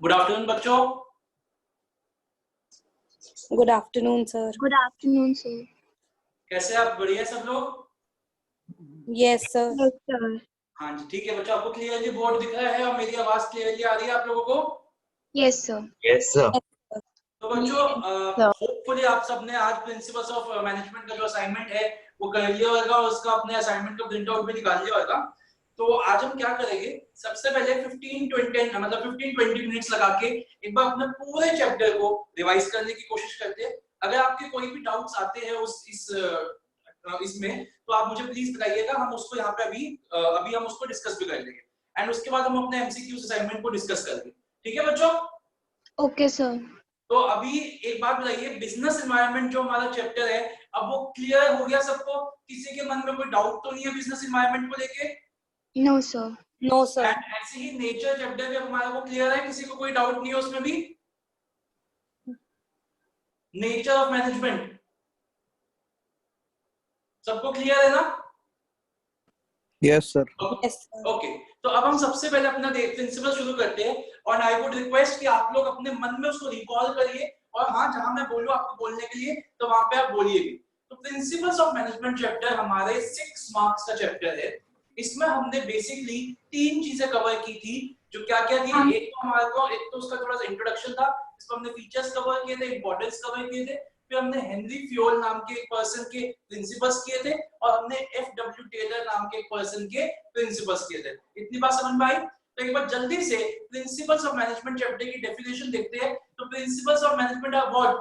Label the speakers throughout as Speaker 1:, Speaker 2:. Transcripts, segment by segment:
Speaker 1: Good afternoon बच्चों।
Speaker 2: Good afternoon sir.
Speaker 3: Good afternoon sir.
Speaker 1: कैसे आप? बढ़िया सब लोग?
Speaker 2: Yes sir.
Speaker 3: Yes sir.
Speaker 1: हाँ जी ठीक है बच्चों, आपको क्लियरली बोर्ड दिख रहा है और मेरी आवाज क्लियरली आ रही है आप लोगों को?
Speaker 3: Yes sir.
Speaker 4: Yes sir.
Speaker 1: तो बच्चों होपफुली आप सबने आज प्रिंसिपल्स ऑफ मैनेजमेंट का जो असाइनमेंट है वो कर लिया होगा और उसका अपने असाइनमेंट का प्रिंट आउट भी निकाल लिया होगा। तो आज हम क्या करेंगे, सबसे पहले 15-20 मतलब 15-20 मिनट्स लगा के एक बार अपने पूरे चैप्टर को रिवाइज करने की कोशिश करते हैं। अगर आपके कोई भी डाउट्स आते हैं इसमें तो आप मुझे प्लीज बताइएगा, हम उसको यहाँ पे अभी हम उसको डिस्कस भी कर लेंगे एंड उसके बाद हम अपने एमसीक्यूज असाइनमेंट को डिस्कस करेंगे। ठीक है बच्चों?
Speaker 3: Okay sir.
Speaker 1: तो अभी एक बात बताइए, बिजनेस एनवायरनमेंट जो हमारा चैप्टर है अब वो क्लियर हो गया सबको? किसी के मन में कोई डाउट तो नहीं है बिजनेस एनवायरनमेंट को लेके?
Speaker 3: No sir.
Speaker 2: No sir.
Speaker 1: ऐसे ही नेचर चैप्टर भी हमारा वो क्लियर है, किसी को कोई डाउट नहीं है उसमें भी? नेचर ऑफ मैनेजमेंट सबको क्लियर है ना?
Speaker 4: Yes sir.
Speaker 1: ओके, तो अब हम सबसे पहले अपना प्रिंसिपल शुरू करते हैं और आई वुड रिक्वेस्ट कि आप लोग अपने मन में उसको रिकॉल करिए और हाँ जहां मैं बोलूं आपको बोलने के लिए तो वहां पे आप बोलिए भी। तो प्रिंसिपल्स ऑफ मैनेजमेंट चैप्टर हमारे 6 मार्क्स का चैप्टर है। इसमें हमने बेसिकली 3 चीजें कवर की थी। जो क्या क्या थी, एक तो उसका थोड़ा सा इंट्रोडक्शन था, इसमें हमने फीचर्स कवर किए थे, इंपॉर्टेंस कवर किए थे, फिर हमने हेनरी फ्योल नाम के एक पर्सन के प्रिंसिपल्स किए थे और हमने एफ.डब्ल्यू. टेलर नाम के एक पर्सन के प्रिंसिपल्स किए थे। इतनी बात समझ में आई? तो एक बार जल्दी से प्रिंसिपल्स ऑफ मैनेजमेंट चैप्टर की डेफिनेशन देखते हैं। तो principles of management are what?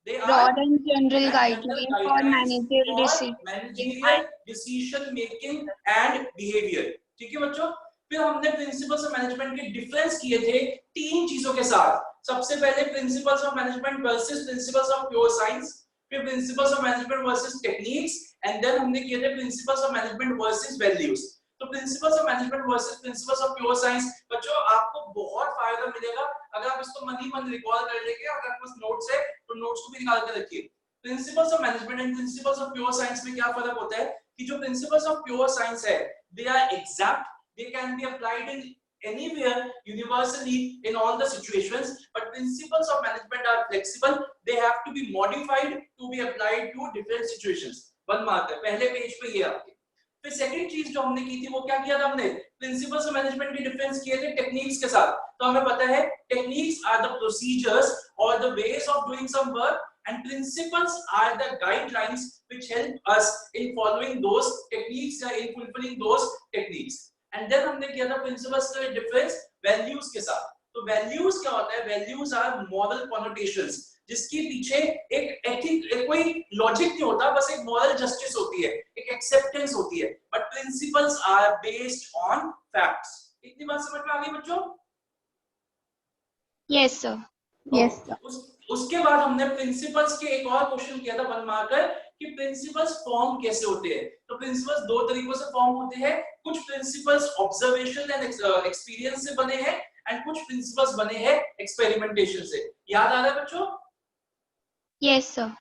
Speaker 1: they are
Speaker 3: broad and general guidelines for
Speaker 1: managerial decision making and behavior। ठीक है बच्चों? फिर हमने प्रिंसिपल्स ऑफ मैनेजमेंट के डिफरेंस किए थे 3 चीजों के साथ। सबसे पहले principles of management versus principles of pure science, फिर principles of management versus techniques and then हमने किए थे principles of management versus values. तो principles of management versus principles of pure science बच्चों आपको बहुत फायदा मिलेगा अगर आप इसको मन ही मन रिकॉल कर लेंगे। अगर आपके पास नोट्स है तो नोट्स को भी निकाल के रखिए। Principles of management and principles of pure science में क्या फर्क होता है कि जो प्रिंसिपल्स ऑफ प्योर साइंस है they are exact, they can be applied in anywhere universally in all the situations, but principles of management are flexible, they have to be modified to be applied to different situations। 1 mark है पहले page पे ये आपके। फिर second चीज जो हमने की थी वो क्या किया था, हमने प्रिंसिपल्स ऑफ मैनेजमेंट के डिफरेंस किए थे टेक्निक्स के साथ। तो हमें पता है टेक्निक्स आर द प्रोसीजर्स और the ways of doing some work and principles are the guidelines which help us in following those techniques or in fulfilling those techniques। and then हमने किया था प्रिंसिपल्स का डिफरेंस वैल्यूज के साथ। तो values क्या होता है? वैल्यूज आर मॉरल कॉनोटेशंस जिसके पीछे एक कोई लॉजिक नहीं होता, बस एक मॉरल जस्टिस होती है, एक एक्सेप्टेंस होती है, but principles are based on facts. इतनी बात समझ में आ गई बच्चों?
Speaker 3: Yes sir. Yes sir.
Speaker 1: उसके बाद हमने प्रिंसिपल्स के एक और क्वेश्चन किया था 1 मार्कर कि प्रिंसिपल्स फॉर्म कैसे होते हैं। तो प्रिंसिपल्स 2 तरीकों से फॉर्म होते हैं। कुछ प्रिंसिपल्स ऑब्जर्वेशन एंड एक्सपीरियंस से बने हैं एंड कुछ प्रिंसिपल्स बने हैं एक्सपेरिमेंटेशन से। याद आ रहा है बच्चों?
Speaker 3: Yes sir.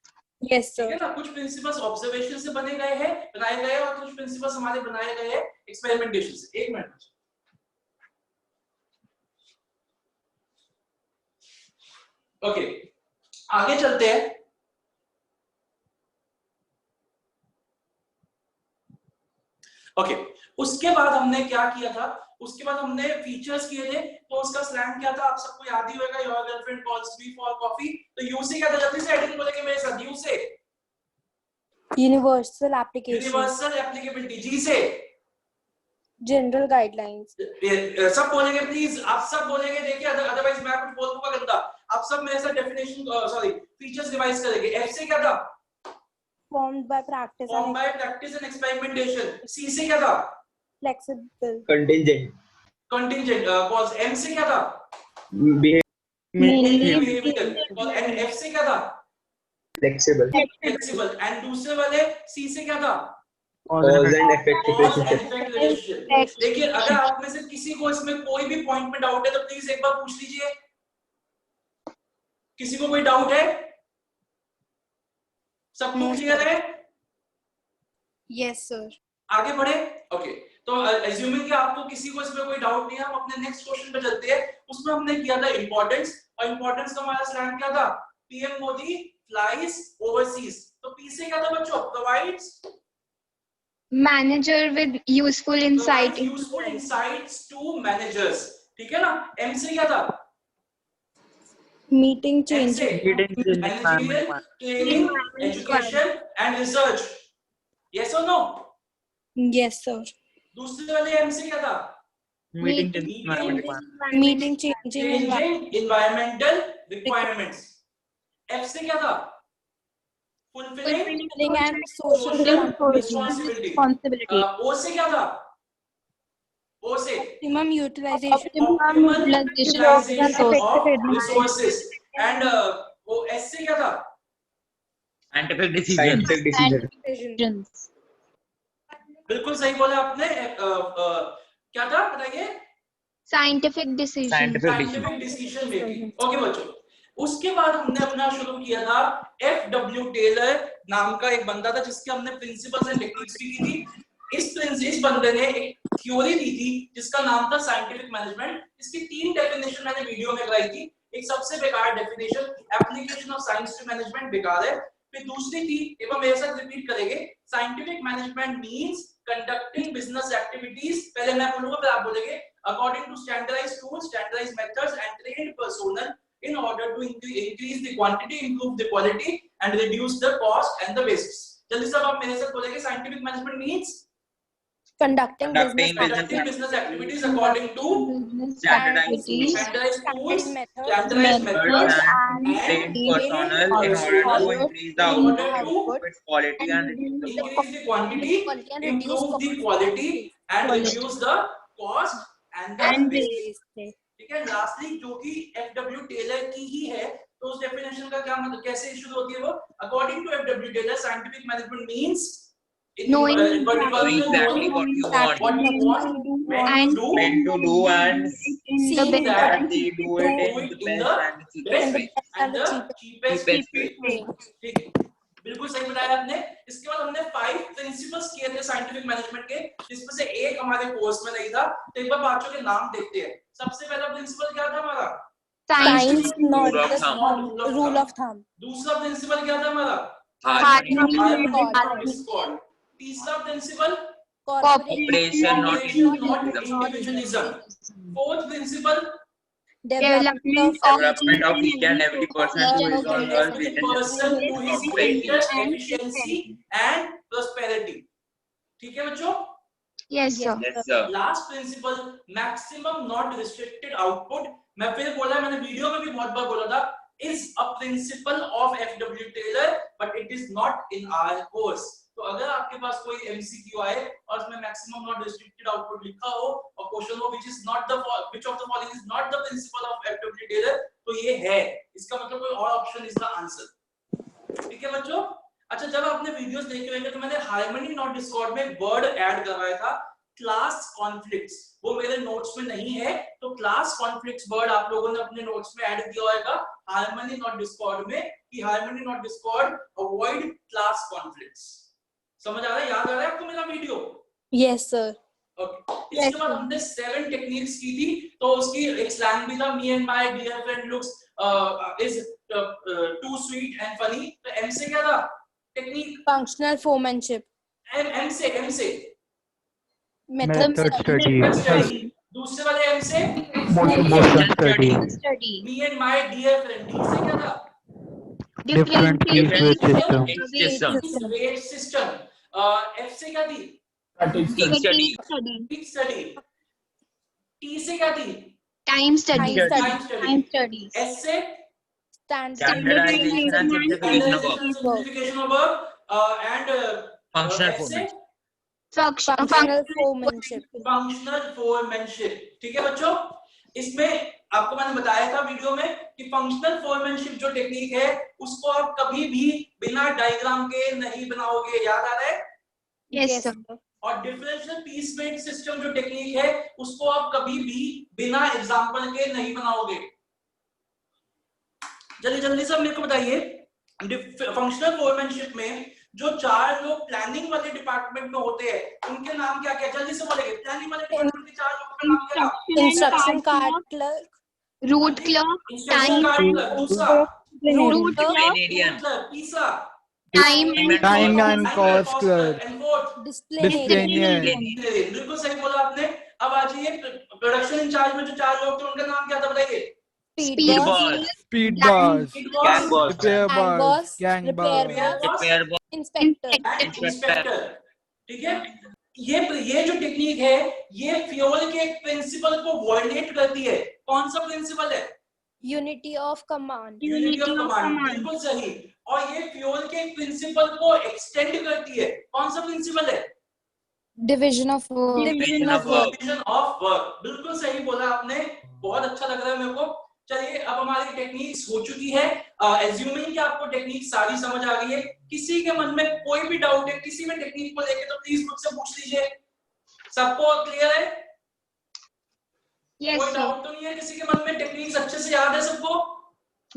Speaker 2: यस
Speaker 1: ठीक है
Speaker 2: सर।
Speaker 1: ना? कुछ प्रिंसिपल्स ऑब्जर्वेशन से बनाए गए और कुछ प्रिंसिपल्स हमारे बनाए गए हैं एक्सपेरिमेंटेशन से। 1 मिनट। ओके आगे चलते हैं। ओके उसके बाद हमने क्या किया था? उसके बाद हमने फीचर्स किए थे। तो उसका स्लैंग क्या था आप सबको याद ही होगा, your girlfriend calls me for coffee. तो यू से क्या था? जल्दी से हेडिंग बोलेंगे मेरे साथ। यू से
Speaker 2: universal application.
Speaker 1: Universal applicability. G से
Speaker 2: जनरल गाइडलाइंस।
Speaker 1: सब बोलेंगे प्लीज, आप सब बोलेंगे। देखिए अदरवाइज मैं कुछ बोल दूंगा गंदा। आप सब मेरे साथ डेफिनेशन फीचर्स रिवाइज करेंगे। एफ से क्या था?
Speaker 2: formed by practice
Speaker 1: and experimentation। सी से क्या था?
Speaker 2: flexible
Speaker 4: contingent.
Speaker 1: कॉल्स। एम से क्या था?
Speaker 4: बिहेवियर।
Speaker 1: एंड एफ से क्या था?
Speaker 4: फ्लेक्सिबल।
Speaker 1: एंड दूसरे वाले सी से क्या था?
Speaker 4: Cause and effect
Speaker 1: Cause and effect
Speaker 4: relationship.
Speaker 1: relationship। देखिए अगर आप में से किसी को इसमें कोई भी पॉइंट में डाउट है तो प्लीज एक बार पूछ लीजिए। किसी को कोई डाउट है? सबको क्लियर है?
Speaker 2: Yes sir.
Speaker 1: आगे बढ़े। ओके तो अज्यूमिंग कि आपको किसी को इसमें कोई डाउट नहीं है, हम अपने नेक्स्ट क्वेश्चन पे चलते हैं। उसमें हमने किया था इंपॉर्टेंस, और इंपॉर्टेंस का हमारा स्लैंग क्या था? PM Modi flies overseas. तो पी से क्या था बच्चों? Provides
Speaker 3: Manager with useful insight.
Speaker 1: Useful insights to managers, ठीक है ना। एम से क्या था?
Speaker 2: Meeting
Speaker 1: M
Speaker 2: changes.
Speaker 1: से managerial training education and research. Yes और नो?
Speaker 2: Yes, sir.
Speaker 1: दूसरे वाले एम से क्या था?
Speaker 4: Meeting
Speaker 2: Meeting changing environment.
Speaker 1: Changing environmental requirements. F से क्या था? Fulfilling
Speaker 2: Fulfilling and social
Speaker 1: responsibility.
Speaker 3: Responsibility.
Speaker 1: ओ से क्या था? ओ से
Speaker 2: optimum utilization.
Speaker 3: Optimum utilization of
Speaker 1: of
Speaker 3: resources.
Speaker 1: resources and वो एस से क्या था?
Speaker 4: Scientific decision.
Speaker 3: Decisions.
Speaker 1: बिल्कुल सही बोला आपने। क्या था बताइए?
Speaker 3: Scientific decisions.
Speaker 1: Scientific decision making. Okay बच्चों, उसके बाद हमने अपना शुरू किया था एफ.डब्ल्यू. टेलर नाम का एक बंदा था, जिसके हमने प्रिंसिपल्स एंड टेक्निक्स भी की थी। इस बंदे ने एक थ्योरी दी थी जिसका नाम था साइंटिफिक मैनेजमेंट। इसकी 3 डेफिनेशन मैंने वीडियो में कराई थी। एक सबसे बेकार definition, application of science to management, बेकार है। फिर दूसरी थी, एक बार मेरे साथ रिपीट करेंगे, scientific management means conducting business activities. पहले मैं बोलूंगा फिर आप बोलेंगे। According to standardised tools, standardised methods and trained personnel in order to increase the quantity, improve the quality and reduce the cost and the wastes. जल्दी से आप मेरे साथ बोलेंगे, scientific management means
Speaker 2: Conducting
Speaker 1: business activities according to
Speaker 4: Standardized
Speaker 3: Activities.
Speaker 1: standardized tools,
Speaker 2: methods,
Speaker 1: standardized methods
Speaker 3: and
Speaker 1: and
Speaker 4: Trained personnel in order to increase the
Speaker 1: in order
Speaker 4: output,
Speaker 1: to
Speaker 4: improve its quality and reduce the cost.
Speaker 1: increase the quantity, improve the quality and reduce the cost and the waste. ठीक है। Lastly जो कि F.W.. Taylor की ही है, तो उस definition का क्या मतलब, कैसे शुरू होती है वो? According to F W. Taylor, scientific management means
Speaker 3: Knowing
Speaker 4: Exactly what you want.
Speaker 1: what you want, when to do,
Speaker 4: When to do and
Speaker 3: in the
Speaker 2: seeing
Speaker 3: best.
Speaker 4: that they do it in the best and the cheapest way.
Speaker 1: and the cheapest
Speaker 4: Cheapest
Speaker 1: way.
Speaker 4: way.
Speaker 1: ठीक है, बिल्कुल सही बताया आपने। इसके बाद हमने 5 principles किए थे साइंटिफिक मैनेजमेंट के, जिसमें से एक हमारे कोर्स में नहीं था। तो एक बार बच्चों के नाम देखते हैं। सबसे पहला प्रिंसिपल क्या था हमारा?
Speaker 2: Science, not
Speaker 4: Rule of
Speaker 2: just
Speaker 4: thumb.
Speaker 2: rule of thumb.
Speaker 1: दूसरा प्रिंसिपल क्या था हमारा?
Speaker 4: Harmony,
Speaker 1: Harmony, not discord. तीसरा principal
Speaker 4: Operation, not
Speaker 1: not
Speaker 4: individualism.
Speaker 1: individualism. Fourth principle,
Speaker 3: Development
Speaker 4: Development of each and every person who is on earth
Speaker 1: the
Speaker 4: with
Speaker 1: person to his
Speaker 4: prosperity.
Speaker 1: greater efficiency and prosperity. ठीक है बच्चों?
Speaker 3: Yes, sir.
Speaker 4: Yes, sir.
Speaker 1: Last principle, maximum not restricted output. मैं फिर बोला, मैंने video में भी बहुत बार बोला था, is a principle of F W. Taylor but it is not in our course. तो अगर आपके पास कोई एमसीक्यू आए और उसमें मैक्सिमम नॉट रिस्ट्रिक्टेड आउटपुट लिखा हो और क्वेश्चन हो which is not the which of the following is not the principle of F W. Taylor, तो ये है, इसका मतलब कोई और ऑप्शन इज द आंसर। ठीक है बच्चों? अच्छा, जब आपने वीडियोस देखे होंगे तो मैंने हार्मनी नॉट डिस्कॉर्ड में वर्ड ऐड करवाया था, क्लास कॉन्फ्लिक्ट्स। वो मेरे नोट्स में नहीं है, तो क्लास कॉन्फ्लिक्ट्स वर्ड आप लोगों ने अपने नोट्स में ऐड किया होगा हार्मनी नॉट डिस्कॉर्ड में, कि harmony not Discord avoid class conflicts. समझ आ रहा है? याद आ रहा है आपको मेरा वीडियो?
Speaker 2: Yes, sir.
Speaker 1: ओके। इसके बाद हमने 7 टेक्निक्स की थी, तो उसकी एक स्लैंग भी था, me and my dear friend looks is too sweet and funny. तो एम से क्या था? टेक्निक।
Speaker 2: Functional foremanship.
Speaker 1: एम से
Speaker 2: Method
Speaker 1: स्टडी। दूसरे वाले एम से
Speaker 4: Motion study.
Speaker 3: Study.
Speaker 1: Me and my dear friend. D से क्या था?
Speaker 3: Different
Speaker 4: System.
Speaker 1: Wait system. F से क्या थी?
Speaker 4: Fatigue study.
Speaker 1: Fatigue study। T से क्या थी?
Speaker 3: Time study.
Speaker 2: Time
Speaker 1: Time study।
Speaker 3: Time studies.
Speaker 1: S से
Speaker 4: Standardization and simplification of work.
Speaker 1: simplification of work and
Speaker 4: Functional
Speaker 1: F से
Speaker 2: functional foremanship.
Speaker 1: functional foremanship। ठीक है बच्चों? इसमें आपको मैंने बताया था वीडियो में कि फंक्शनल फोरमैनशिप जो टेक्निक है उसको आप कभी भी बिना डायग्राम के नहीं बनाओगे। याद आ रहा है?
Speaker 3: Yes, sir.
Speaker 1: और डिफरेंशियल पीस वेट सिस्टम जो टेक्निक है उसको आप कभी भी बिना एग्जांपल के नहीं बनाओगे। जल्दी जल्दी सब मेरे को बताइए, फंक्शनल फोरमैनशिप में जो 4 लोग प्लानिंग वाले डिपार्टमेंट में होते हैं उनके नाम क्या क्या, जल्दी से बोलेंगे। प्लानिंग वाले डिपार्टमेंट के 4 लोगों का नाम क्या था?
Speaker 2: Instruction card clerk,
Speaker 3: route clerk,
Speaker 1: instruction
Speaker 3: time
Speaker 1: card clerk, दूसरा
Speaker 3: route clerk,
Speaker 4: Planarian.
Speaker 1: क्लर्क, तीसरा
Speaker 3: time
Speaker 5: and cost clerk,
Speaker 1: and fourth
Speaker 5: disciplinarian,
Speaker 1: बिल्कुल सही बोला आपने। अब आ जाइए प्रोडक्शन इंचार्ज में जो 4 लोग थे उनका नाम क्या था बताइए?
Speaker 2: speed boss,
Speaker 4: boss,
Speaker 5: speed boss,
Speaker 1: It
Speaker 4: gang
Speaker 1: was
Speaker 4: boss,
Speaker 5: repair
Speaker 2: gang
Speaker 5: boss,
Speaker 2: boss,
Speaker 5: gang
Speaker 2: repair
Speaker 5: boss,
Speaker 2: boss,
Speaker 4: repair boss,
Speaker 2: inspector.
Speaker 1: and inspector. ठीक है, ये जो टेक्निक है ये फ्यूल के एक प्रिंसिपल को वायलेट करती है। कौन सा प्रिंसिपल है?
Speaker 2: Unity of command,
Speaker 1: unity of command, बिल्कुल सही। और ये फ्यूल के प्रिंसिपल को एक्सटेंड करती है। कौन सा प्रिंसिपल है?
Speaker 2: division of work,
Speaker 4: division of work,
Speaker 1: division of work, बिल्कुल सही बोला आपने, बहुत अच्छा लग रहा है मेरे को। चलिए अब हमारी टेक्निक्स हो चुकी है। एज्यूमिंग कि आपको टेक्निक सारी समझ आ गई है, किसी के मन में कोई भी डाउट है किसी में टेक्निक को लेके तो प्लीज मुझसे पूछ लीजिए। सबको क्लियर है?
Speaker 3: yes
Speaker 1: कोई
Speaker 3: sir,
Speaker 1: डाउट तो नहीं है किसी के मन में? टेक्निक्स अच्छे से याद है सबको?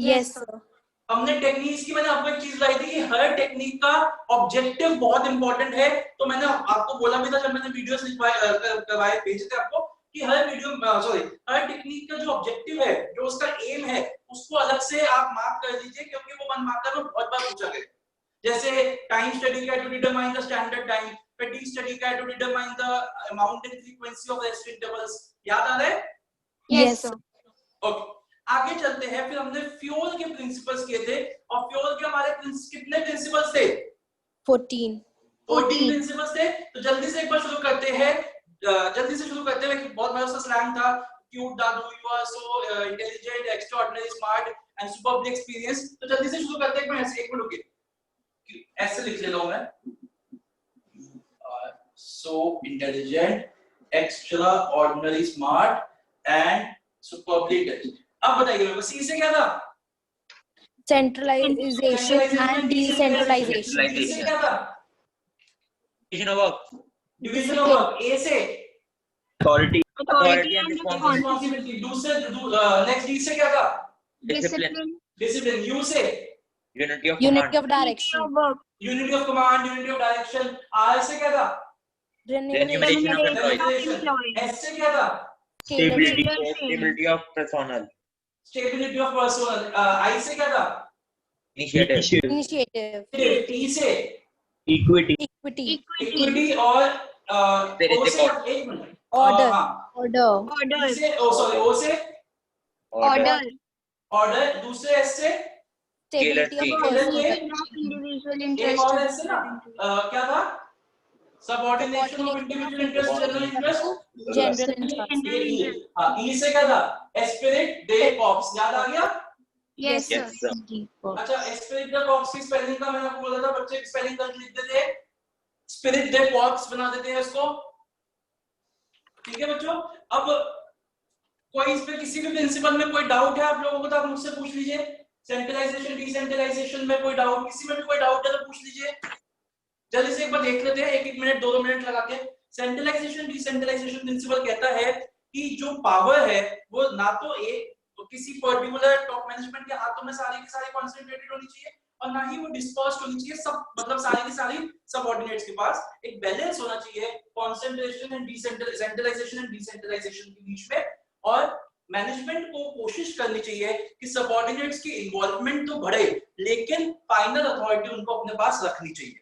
Speaker 2: yes sir,
Speaker 1: हमने टेक्निक्स की, मैंने आपको एक चीज बताई थी कि हर टेक्निक का ऑब्जेक्टिव बहुत इंपॉर्टेंट है। तो मैंने आपको बोला भी था जब मैंने वीडियोस करवाए भेजे थे आपको कि हर हर टेक्निक का जो ऑब्जेक्टिव है, जो उसका एम है, उसको अलग से आप मार्क कर दीजिए क्योंकि वो 1 मार्कर में बहुत बार पूछा गया। जैसे टाइम स्टडी का to determine the standard time, fatigue study का to determine the amount and frequency of rest intervals. याद आ रहा है?
Speaker 3: yes sir,
Speaker 1: ओके, आगे चलते हैं। फिर हमने फ्यूल के प्रिंसिपल्स किए थे और फ्यूल के हमारे कितने प्रिंसिपल्स थे?
Speaker 2: 14,
Speaker 1: 14 प्रिंसिपल्स थे। तो जल्दी से एक बार शुरू करते हैं, जल्दी से शुरू करते हैं। बहुत मजा सा स्लैंग था, क्यूट दादू, you are so intelligent, extraordinary, smart and superbly experienced. तो जल्दी से शुरू करते हैं। एक मिनट रुकिए, ऐसे लिख ले लो मैं, सो intelligent, extraordinary, smart and superbly intelligent. अब बताइए मेरे को सी से क्या था?
Speaker 2: centralization and decentralization,
Speaker 1: डी से क्या था?
Speaker 4: division of work,
Speaker 1: division of work. A से
Speaker 4: authority
Speaker 3: authority
Speaker 4: and
Speaker 3: and
Speaker 4: responsibility,
Speaker 1: responsibility. दूसरे नेक्स्ट डी से क्या था?
Speaker 4: discipline,
Speaker 1: discipline. यू से
Speaker 4: unity of
Speaker 2: unity
Speaker 4: command,
Speaker 2: of direction,
Speaker 3: work,
Speaker 1: unity of command, unity of direction. R से क्या था?
Speaker 4: remuneration of employees,
Speaker 1: S से क्या था?
Speaker 4: stability of personnel,
Speaker 1: stability of personnel. I से क्या था?
Speaker 4: initiative,
Speaker 2: initiative,
Speaker 1: टी से
Speaker 4: equity,
Speaker 2: equity,
Speaker 1: इक्विटी और ओ से एक मिनट,
Speaker 2: order,
Speaker 1: हाँ,
Speaker 2: order,
Speaker 1: ई से ओ से
Speaker 3: order,
Speaker 1: ऑर्डर। दूसरे एस से
Speaker 2: stability of
Speaker 1: Stability.
Speaker 2: person,
Speaker 3: individual
Speaker 1: एक
Speaker 3: interest,
Speaker 1: और एस से ना क्या था? Subordination of individual interest, general interest.
Speaker 2: general interest,
Speaker 1: हाँ, ई से क्या था? Esprit de corps. याद आ गया?
Speaker 3: yes sir,
Speaker 4: yes sir,
Speaker 1: अच्छा, एस्पिरिट दे कॉर्प्स की स्पेलिंग का मैंने आपको बोला था, बच्चे स्पेलिंग कर लिख देते हैं, स्पिरिट दे कॉर्प्स बना देते हैं इसको। ठीक है बच्चों, अब कोई इस पे किसी भी प्रिंसिपल में कोई डाउट है आप लोगों को तो आप मुझसे पूछ लीजिए। सेंट्रलाइजेशन डिसेंट्रलाइजेशन में कोई डाउट, किसी में भी कोई डाउट है तो पूछ लीजिए। जल्दी से एक बार देख लेते हैं, 1-1 मिनट 2-2 मिनट लगा के। सेंट्रलाइजेशन डिसेंट्रलाइजेशन प्रिंसिपल कहता है कि जो पावर है वो ना तो एक तो किसी पर्टिकुलर टॉप मैनेजमेंट के हाथों में सारी की सारी कॉन्सेंट्रेटेड होनी चाहिए और ना ही वो डिस्पर्स्ड होनी चाहिए, सब मतलब सारी की सारी सबऑर्डिनेट्स के पास एक बैलेंस होना चाहिए concentration and centralisation and decentralisation के बीच में। और मैनेजमेंट को कोशिश करनी चाहिए कि सबऑर्डिनेट्स की इन्वॉल्वमेंट तो बढ़े लेकिन फाइनल अथॉरिटी उनको अपने पास रखनी चाहिए।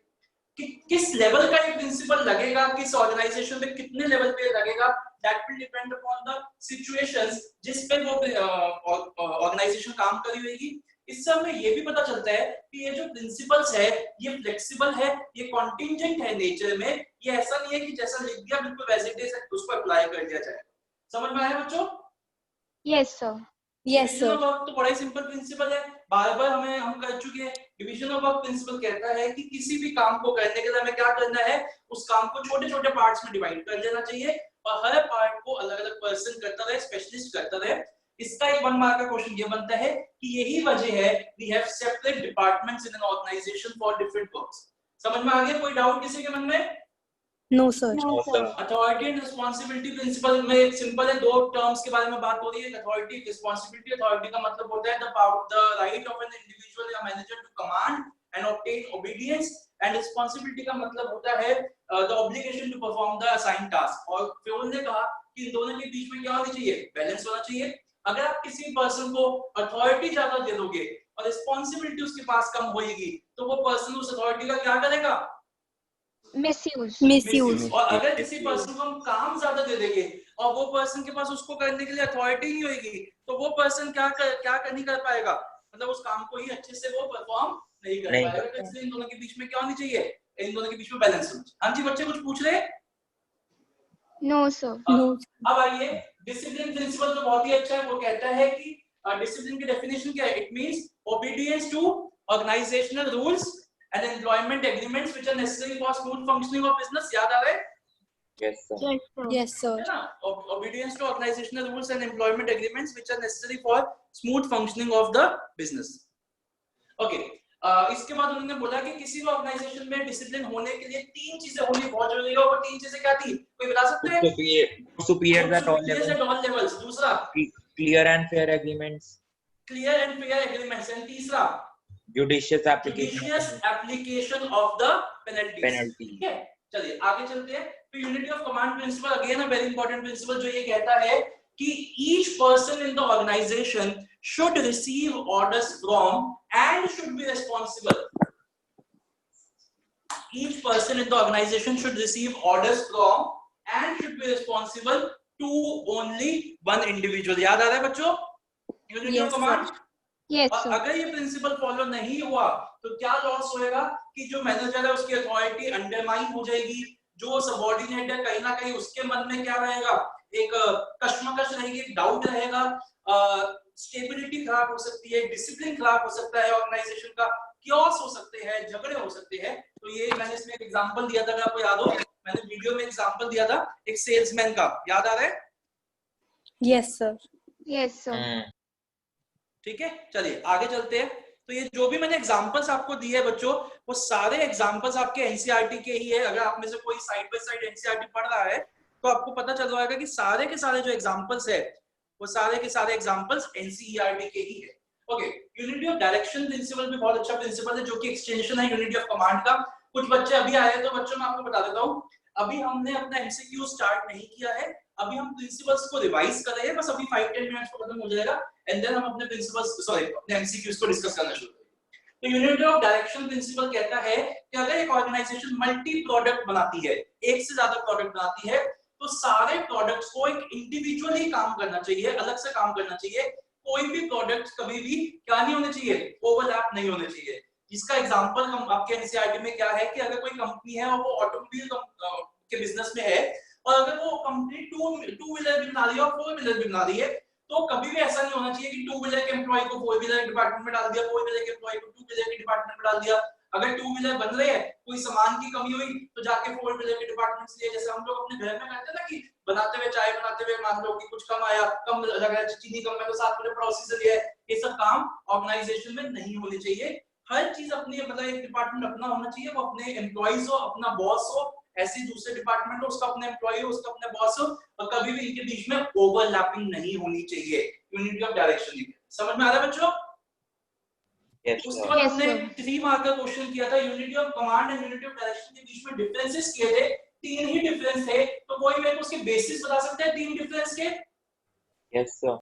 Speaker 1: कि किस लेवल का ये प्रिंसिपल लगेगा, किस ऑर्गेनाइजेशन में कितने लेवल पे लगेगा, that will depend upon the situations जिस पे वो ऑर्गेनाइजेशन काम कर रही होगी। इससे हमें ये भी पता चलता है कि ये जो प्रिंसिपल्स है ये फ्लेक्सिबल है, ये कॉन्टिंजेंट है नेचर में, ये ऐसा नहीं है कि जैसा लिख दिया बिल्कुल वैसे ही उसको अप्लाई कर दिया जाए। समझ में आया बच्चों?
Speaker 3: yes sir,
Speaker 2: yes sir,
Speaker 1: division of work तो बड़ा ही सिंपल प्रिंसिपल है, बार-बार हम कर चुके हैं। डिवीजन ऑफ वर्क प्रिंसिपल कहता है कि किसी भी काम को करने के लिए हमें क्या करना है, उस काम को छोटे-छोटे पार्ट्स में डिवाइड कर देना चाहिए और हर पार्ट को अलग-अलग पर्सन करता रहे, स्पेशलिस्ट करता रहे। इसका एक 1 मार्क का क्वेश्चन ये बनता है कि यही वजह है we have separate departments in an organisation for different works. समझ में आ गया? कोई डाउट किसी के मन में?
Speaker 2: no sir,
Speaker 1: authority and responsibility principle में सिंपल है, 2 टर्म्स के बारे में बात हो रही है, अथॉरिटी, रिस्पांसिबिलिटी। अथॉरिटी का मतलब होता है the right of an individual या manager to command and obtain obedience and responsibility का मतलब होता है the obligation to perform the assigned task। और फिर उन्होंने कहा कि इन दोनों के बीच में क्या होना चाहिए, बैलेंस होना चाहिए। अगर आप किसी पर्सन को अथॉरिटी ज्यादा दे दोगे और रिस्पॉन्सिबिलिटी उसके पास कम होगी तो वो पर्सन उस अथॉरिटी का क्या करेगा,
Speaker 3: Misuse.
Speaker 2: Misuse.
Speaker 1: और अगर किसी पर्सन को हम काम ज्यादा दे देंगे और वो पर्सन के पास उसको करने के लिए अथॉरिटी नहीं होगी तो वो पर्सन क्या नहीं कर पाएगा, मतलब उस काम को ही अच्छे से वो परफॉर्म नहीं कर
Speaker 4: नहीं
Speaker 1: पाएगा। तो इसलिए इन दोनों के बीच में क्या होनी चाहिए, इन दोनों के बीच में बैलेंस होना चाहिए। हाँ जी बच्चे कुछ पूछ रहे हैं?
Speaker 3: No, sir.
Speaker 2: No.
Speaker 1: अब आइए डिसिप्लिन प्रिंसिपल तो बहुत ही अच्छा है, वो कहता है कि डिसिप्लिन की डेफिनेशन क्या है, it means obedience to organisational rules and employment agreements which are necessary for smooth functioning of business. याद आ रहा है?
Speaker 4: Yes, sir.
Speaker 3: Yes, sir.
Speaker 2: Yes, sir.
Speaker 1: है ना, obedience to organizational rules and employment agreements which are necessary for smooth functioning of the business। okay, इसके बाद उन्होंने बोला कि किसी भी ऑर्गेनाइजेशन में डिसिप्लिन होने के लिए तीन चीजें होनी बहुत जरूरी है। वो तीन चीजें क्या थी, कोई बता सकते हैं?
Speaker 4: Superiors at all
Speaker 1: Superiors at all levels। दूसरा
Speaker 4: clear and fair agreements,
Speaker 1: clear and fair agreements, and तीसरा
Speaker 4: judicious application
Speaker 1: judicious application of the penalties।
Speaker 4: penalty।
Speaker 1: ठीक है, चलिए आगे चलते हैं। तो unity of command principle again a very important principle जो ये कहता है कि each person in the organisation should receive orders from and should be responsible. Each person in the organisation should receive orders from and should be responsible to only one individual. याद आ रहा है बच्चों unity of
Speaker 2: Yes,
Speaker 1: command?
Speaker 3: Yes,
Speaker 1: और
Speaker 3: sir.
Speaker 1: अगर ये principle follow नहीं हुआ तो क्या लॉस होएगा कि जो मैनेजर है उसकी अथॉरिटी अंडरमाइन हो जाएगी, जो सबऑर्डिनेट है कहीं ना कहीं उसके मन में क्या रहेगा, एक कश्मकश रहेगी, एक डाउट रहेगा, स्टेबिलिटी खराब हो सकती है, डिसिप्लिन खराब हो सकता है, ऑर्गेनाइजेशन का क्योस हो सकते हैं, झगड़े हो सकते हैं। तो ये मैंने इसमें एक एग्जांपल दिया था, अगर आपको याद हो मैंने वीडियो में एग्जांपल दिया था एक सेल्समैन का, याद आ रहा है?
Speaker 2: Yes, sir.
Speaker 3: Yes, sir.
Speaker 1: ठीक है, चलिए आगे चलते हैं। तो ये जो भी मैंने एग्जांपल्स आपको दिए हैं बच्चों, वो सारे एग्जांपल्स आपके एनसीईआरटी के ही है। अगर आप में से कोई साइड बाय साइड एनसीईआरटी पढ़ रहा है तो आपको पता चल जाएगा कि सारे के सारे जो एग्जांपल्स है वो सारे के सारे एग्जांपल्स एनसीईआरटी के ही है। Okay, unity of direction principle भी बहुत अच्छा प्रिंसिपल है जो कि एक्सटेंशन है यूनिटी ऑफ कमांड का। कुछ बच्चे अभी आए हैं तो बच्चों मैं आपको बता देता हूँ, अभी हमने अपना एमसीक्यू स्टार्ट नहीं किया है, अभी हम प्रिंसिपल्स को रिवाइज कर रहे हैं, बस अभी 5-10 मिनट्स को खत्म हो जाएगा एंड देन हम अपने प्रिंसिपल्स अपने एमसीक्यूज को डिस्कस करना शुरू करेंगे। तो यूनिटी ऑफ डायरेक्शन प्रिंसिपल कहता है कि अगर एक ऑर्गेनाइजेशन मल्टी प्रोडक्ट बनाती है, एक से ज्यादा प्रोडक्ट बनाती है, तो सारे प्रोडक्ट्स को एक इंडिविजुअली काम करना चाहिए, अलग से काम करना चाहिए। कोई भी प्रोडक्ट कभी भी क्या नहीं होने चाहिए, ओवरलैप नहीं होने चाहिए। इसका एग्जांपल हम आपके एनसीईआरटी में क्या है कि अगर कोई कंपनी है और वो ऑटोमोबाइल के बिजनेस में है और अगर वो कंपनी टू व्हीलर भी बना रही है और फोर व्हीलर भी बना रही है, तो कभी भी ऐसा नहीं होना चाहिए कि टू व्हीलर के एम्प्लॉय को फोर व्हीलर डिपार्टमेंट में डाल दिया, फोर व्हीलर के एम्प्लॉय को टू व्हीलर के डिपार्टमेंट में डाल दिया। अगर टू व्हीलर बन रहे हैं, कोई सामान की कमी हुई तो जाके फोर व्हीलर के डिपार्टमेंट से, जैसे हम लोग अपने घर में करते हैं ना कि बनाते हुए चाय बनाते हुए मान लो कि कुछ कम आया, कम लग रहा है, चीनी कम है तो साथ में पड़ोसी से लिया। ये सब काम ऑर्गेनाइजेशन में नहीं होने चाहिए। हर चीज अपनी मतलब एक डिपार्टमेंट अपना होना चाहिए, वो अपने एम्प्लॉइज हो, अपना बॉस हो, ऐसे दूसरे डिपार्टमेंट हो उसका अपने एम्प्लॉय हो, उसका अपने बॉस हो, और कभी भी इनके बीच में ओवरलैपिंग नहीं होनी चाहिए। यूनिटी ऑफ डायरेक्शन समझ में आ रहा है बच्चों? उसके बाद हमने 3 मार्क का क्वेश्चन किया था, unity of command and unity of direction के बीच में डिफरेंसेस किए थे, 3 ही डिफरेंस थे। तो कोई मेरे को उसके बेसिस बता सकता है 3 डिफरेंस के?
Speaker 4: Yes, sir.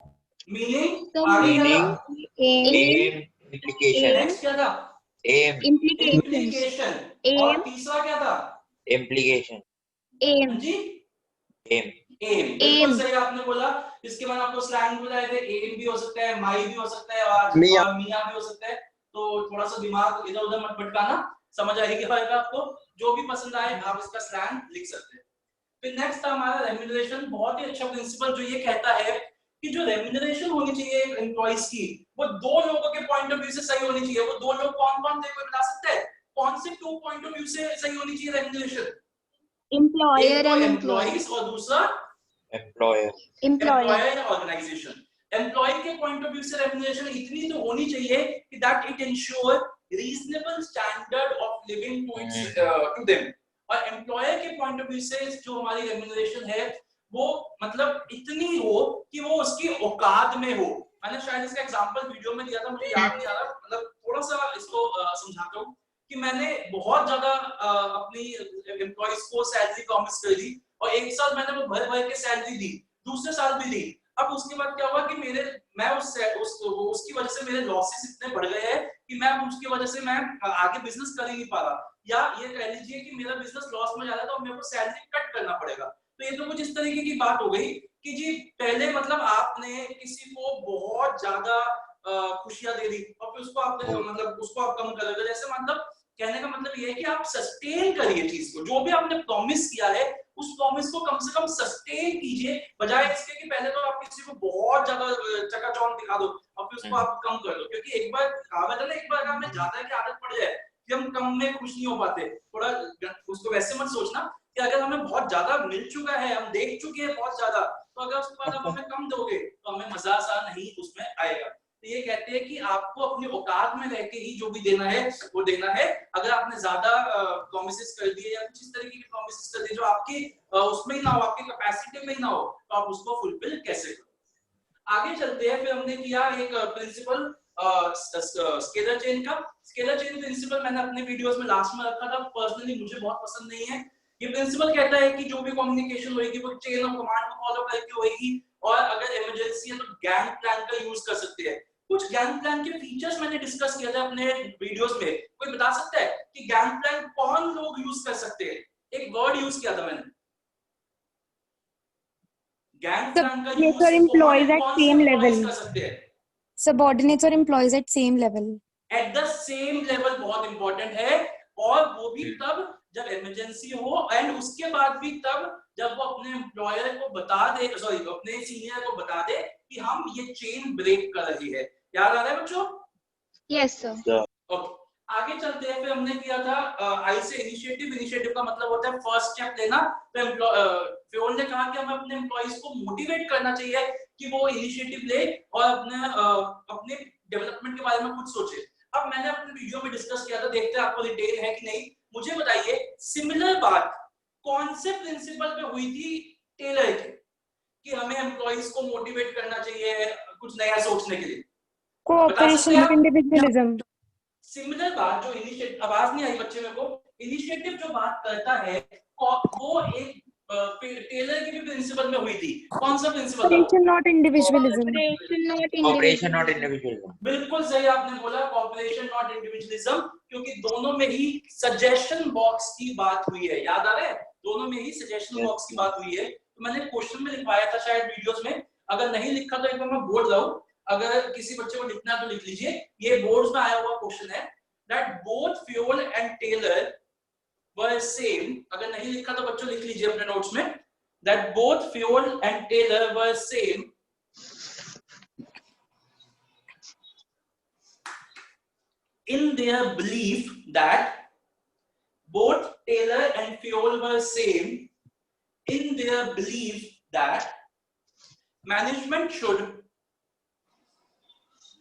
Speaker 1: मीनिंग आगे क्या था?
Speaker 4: Aim, implication,
Speaker 1: नेक्स्ट क्या था?
Speaker 4: aim,
Speaker 1: इम्प्लीकेशन, और तीसरा क्या था?
Speaker 4: implication,
Speaker 3: Aim.
Speaker 1: जी
Speaker 4: aim,
Speaker 1: एम, बिल्कुल सही आपने बोला। इसके बाद आपको स्लैंग बुलाए थे, एम भी हो सकता है, माई भी हो सकता है, और मियां भी हो सकता है। तो थोड़ा सा दिमाग इधर उधर मत भटकाना, समझ आएगी आपको। जो भी पसंद आए आप इसका स्लैंग लिख सकते हैं। फिर नेक्स्ट था हमारा रेम्यूनरेशन, बहुत ही अच्छा प्रिंसिपल जो ये कहता है कि जो रेम्यूनरेशन होनी चाहिए एम्प्लॉइज की, वो 2 लोगों के पॉइंट ऑफ व्यू से सही होनी चाहिए। वो 2 लोग कौन-कौन थे, कोई बता सकता है? कौन से 2 पॉइंट ऑफ व्यू से सही होनी चाहिए रेम्यूनरेशन?
Speaker 3: Employer
Speaker 1: एक तो
Speaker 3: and
Speaker 1: एम्प्लॉइज और दूसरा
Speaker 4: employer,
Speaker 1: एम्प्लॉयर ऑर्गेनाइजेशन। एम्प्लॉय के पॉइंट ऑफ व्यू से रेम्यूनरेशन इतनी तो होनी चाहिए कि that it ensure reasonable standard of living to them. और एम्प्लॉयर के पॉइंट ऑफ व्यू से जो हमारी रेम्यूनरेशन है वो मतलब इतनी हो कि वो उसकी औकात में हो। मैंने शायद इसका एग्जांपल वीडियो में दिया था, मुझे याद नहीं आ रहा, मतलब थोड़ा सा इसको समझाता हूँ। कि मैंने बहुत ज्यादा अपनी एम्प्लॉइज को सैलरी प्रॉमिस कर दी और एक साल मैंने वो भर भर के सैलरी दी, दूसरे साल भी दी। अब उसके बाद क्या हुआ कि मैं उसकी वजह से मेरे लॉसेस इतने बढ़ गए हैं कि मैं उसकी वजह से मैं आगे बिजनेस कर ही नहीं पा रहा, या ये कह लीजिए कि मेरा बिजनेस लॉस में जा रहा है तो मेरे को सैलरी कट करना पड़ेगा। तो ये तो कुछ इस तरीके की बात हो गई कि जी पहले मतलब आपने किसी को बहुत ज्यादा खुशियां दे दी और फिर उसको आपने मतलब उसको आप कम कर दोगे। जैसे मतलब कहने का मतलब ये है कि आप सस्टेन करिए चीज को, जो भी आपने प्रॉमिस किया है उस प्रॉमिस को कम से कम सस्टेन कीजिए, बजाय इसके कि पहले तो आप किसी को बहुत ज्यादा चकाचौंध दिखा दो और फिर उसको आप कम कर दो। क्योंकि एक बार कहावत है ना, एक बार अगर हमें ज्यादा की आदत पड़ जाए कि हम कम में खुश नहीं हो पाते, थोड़ा उसको वैसे मत सोचना कि अगर हमें बहुत ज्यादा मिल चुका है, हम देख चुके हैं बहुत ज्यादा, तो अगर उसके बाद आप हमें कम दोगे तो हमें मजा सा नहीं उसमें आएगा। तो ये कहते हैं कि आपको अपनी औकात में रहकर ही जो भी देना है वो देना है। अगर आपने ज्यादा प्रॉमिसेस कर दिए या कुछ इस तरीके की प्रॉमिसेस कर दिए जो आपकी उसमें ही ना हो, आपकी कैपेसिटी में ही ना हो, तो आप उसको फुलफिल कैसे करो। आगे चलते हैं। फिर हमने किया एक प्रिंसिपल स्केलर चेन का। स्केलर चेन प्रिंसिपल मैंने अपने वीडियोस में लास्ट में रखा था, पर्सनली मुझे बहुत पसंद नहीं है। ये प्रिंसिपल कहता है कि जो भी कम्युनिकेशन होगी वो चेन ऑफ कमांड को फॉलो करके होगी, और अगर इमरजेंसी है तो गैंग प्लान का यूज कर सकते हैं। कुछ गैंग प्लान के फीचर्स मैंने डिस्कस किया था अपने वीडियोस में। कोई बता सकता है कि गैंग प्लान कौन लोग यूज कर सकते हैं? एक वर्ड यूज किया था मैंने, गैंग प्लान का use
Speaker 3: employees at same level.
Speaker 1: कर सकते हैं।
Speaker 2: Subordinates or employees at same level.
Speaker 1: Eight the same level बहुत इंपॉर्टेंट है, और वो भी तब जब इमरजेंसी हो, एंड उसके बाद भी तब जब वो अपने एम्प्लॉयर को बता दे, सॉरी अपने सीनियर को बता दे कि हम ये चेन ब्रेक कर रही है। याद आ रहा है बच्चों?
Speaker 3: Yes, sir.
Speaker 1: ओके, आगे चलते हैं। फिर हमने किया था आई से इनिशिएटिव। इनिशिएटिव का मतलब होता है फर्स्ट स्टेप लेना। तो फ्योल ने कहा कि हमें अपने एम्प्लॉइज को मोटिवेट करना चाहिए कि वो इनिशिएटिव ले और अपने डेवलपमेंट के बारे में कुछ सोचे। अब मैंने अपने वीडियो में डिस्कस किया था, देखते हैं आपको डिटेल है कि नहीं। मुझे बताइए सिमिलर बात कौन से प्रिंसिपल पे हुई थी टेलर की, कि हमें एम्प्लॉइज को मोटिवेट करना चाहिए कुछ नया सोचने के लिए?
Speaker 2: Cooperation, not individualism.
Speaker 1: सिमिलर बात जो इनिशिएटिव, आवाज नहीं आई बच्चे मेरे को, इनिशिएटिव जो बात करता है वो एक टेलर की भी प्रिंसिपल में हुई थी। कौन सा प्रिंसिपल था?
Speaker 2: Cooperation, not individualism.
Speaker 4: Cooperation, not individualism.
Speaker 1: बिल्कुल सही आपने बोला, कॉपरेशन नॉट इंडिविजुअलिज्म, क्योंकि दोनों में ही सजेशन बॉक्स की बात हुई है। याद आ रहा है? दोनों में ही सजेशन बॉक्स की बात हुई है। तो मैंने क्वेश्चन में लिखवाया था शायद वीडियोस में, अगर नहीं लिखा तो एक बार मैं बोल रहा हूं, अगर किसी बच्चे को लिखना तो लिख लीजिए। ये बोर्ड्स में आया हुआ क्वेश्चन है, that both Fayol and Taylor were same। अगर नहीं लिखा तो बच्चों लिख लीजिए अपने नोट्स में, that both Fioll and Taylor were same in their belief, that both Taylor and Fioll were same in their belief that management should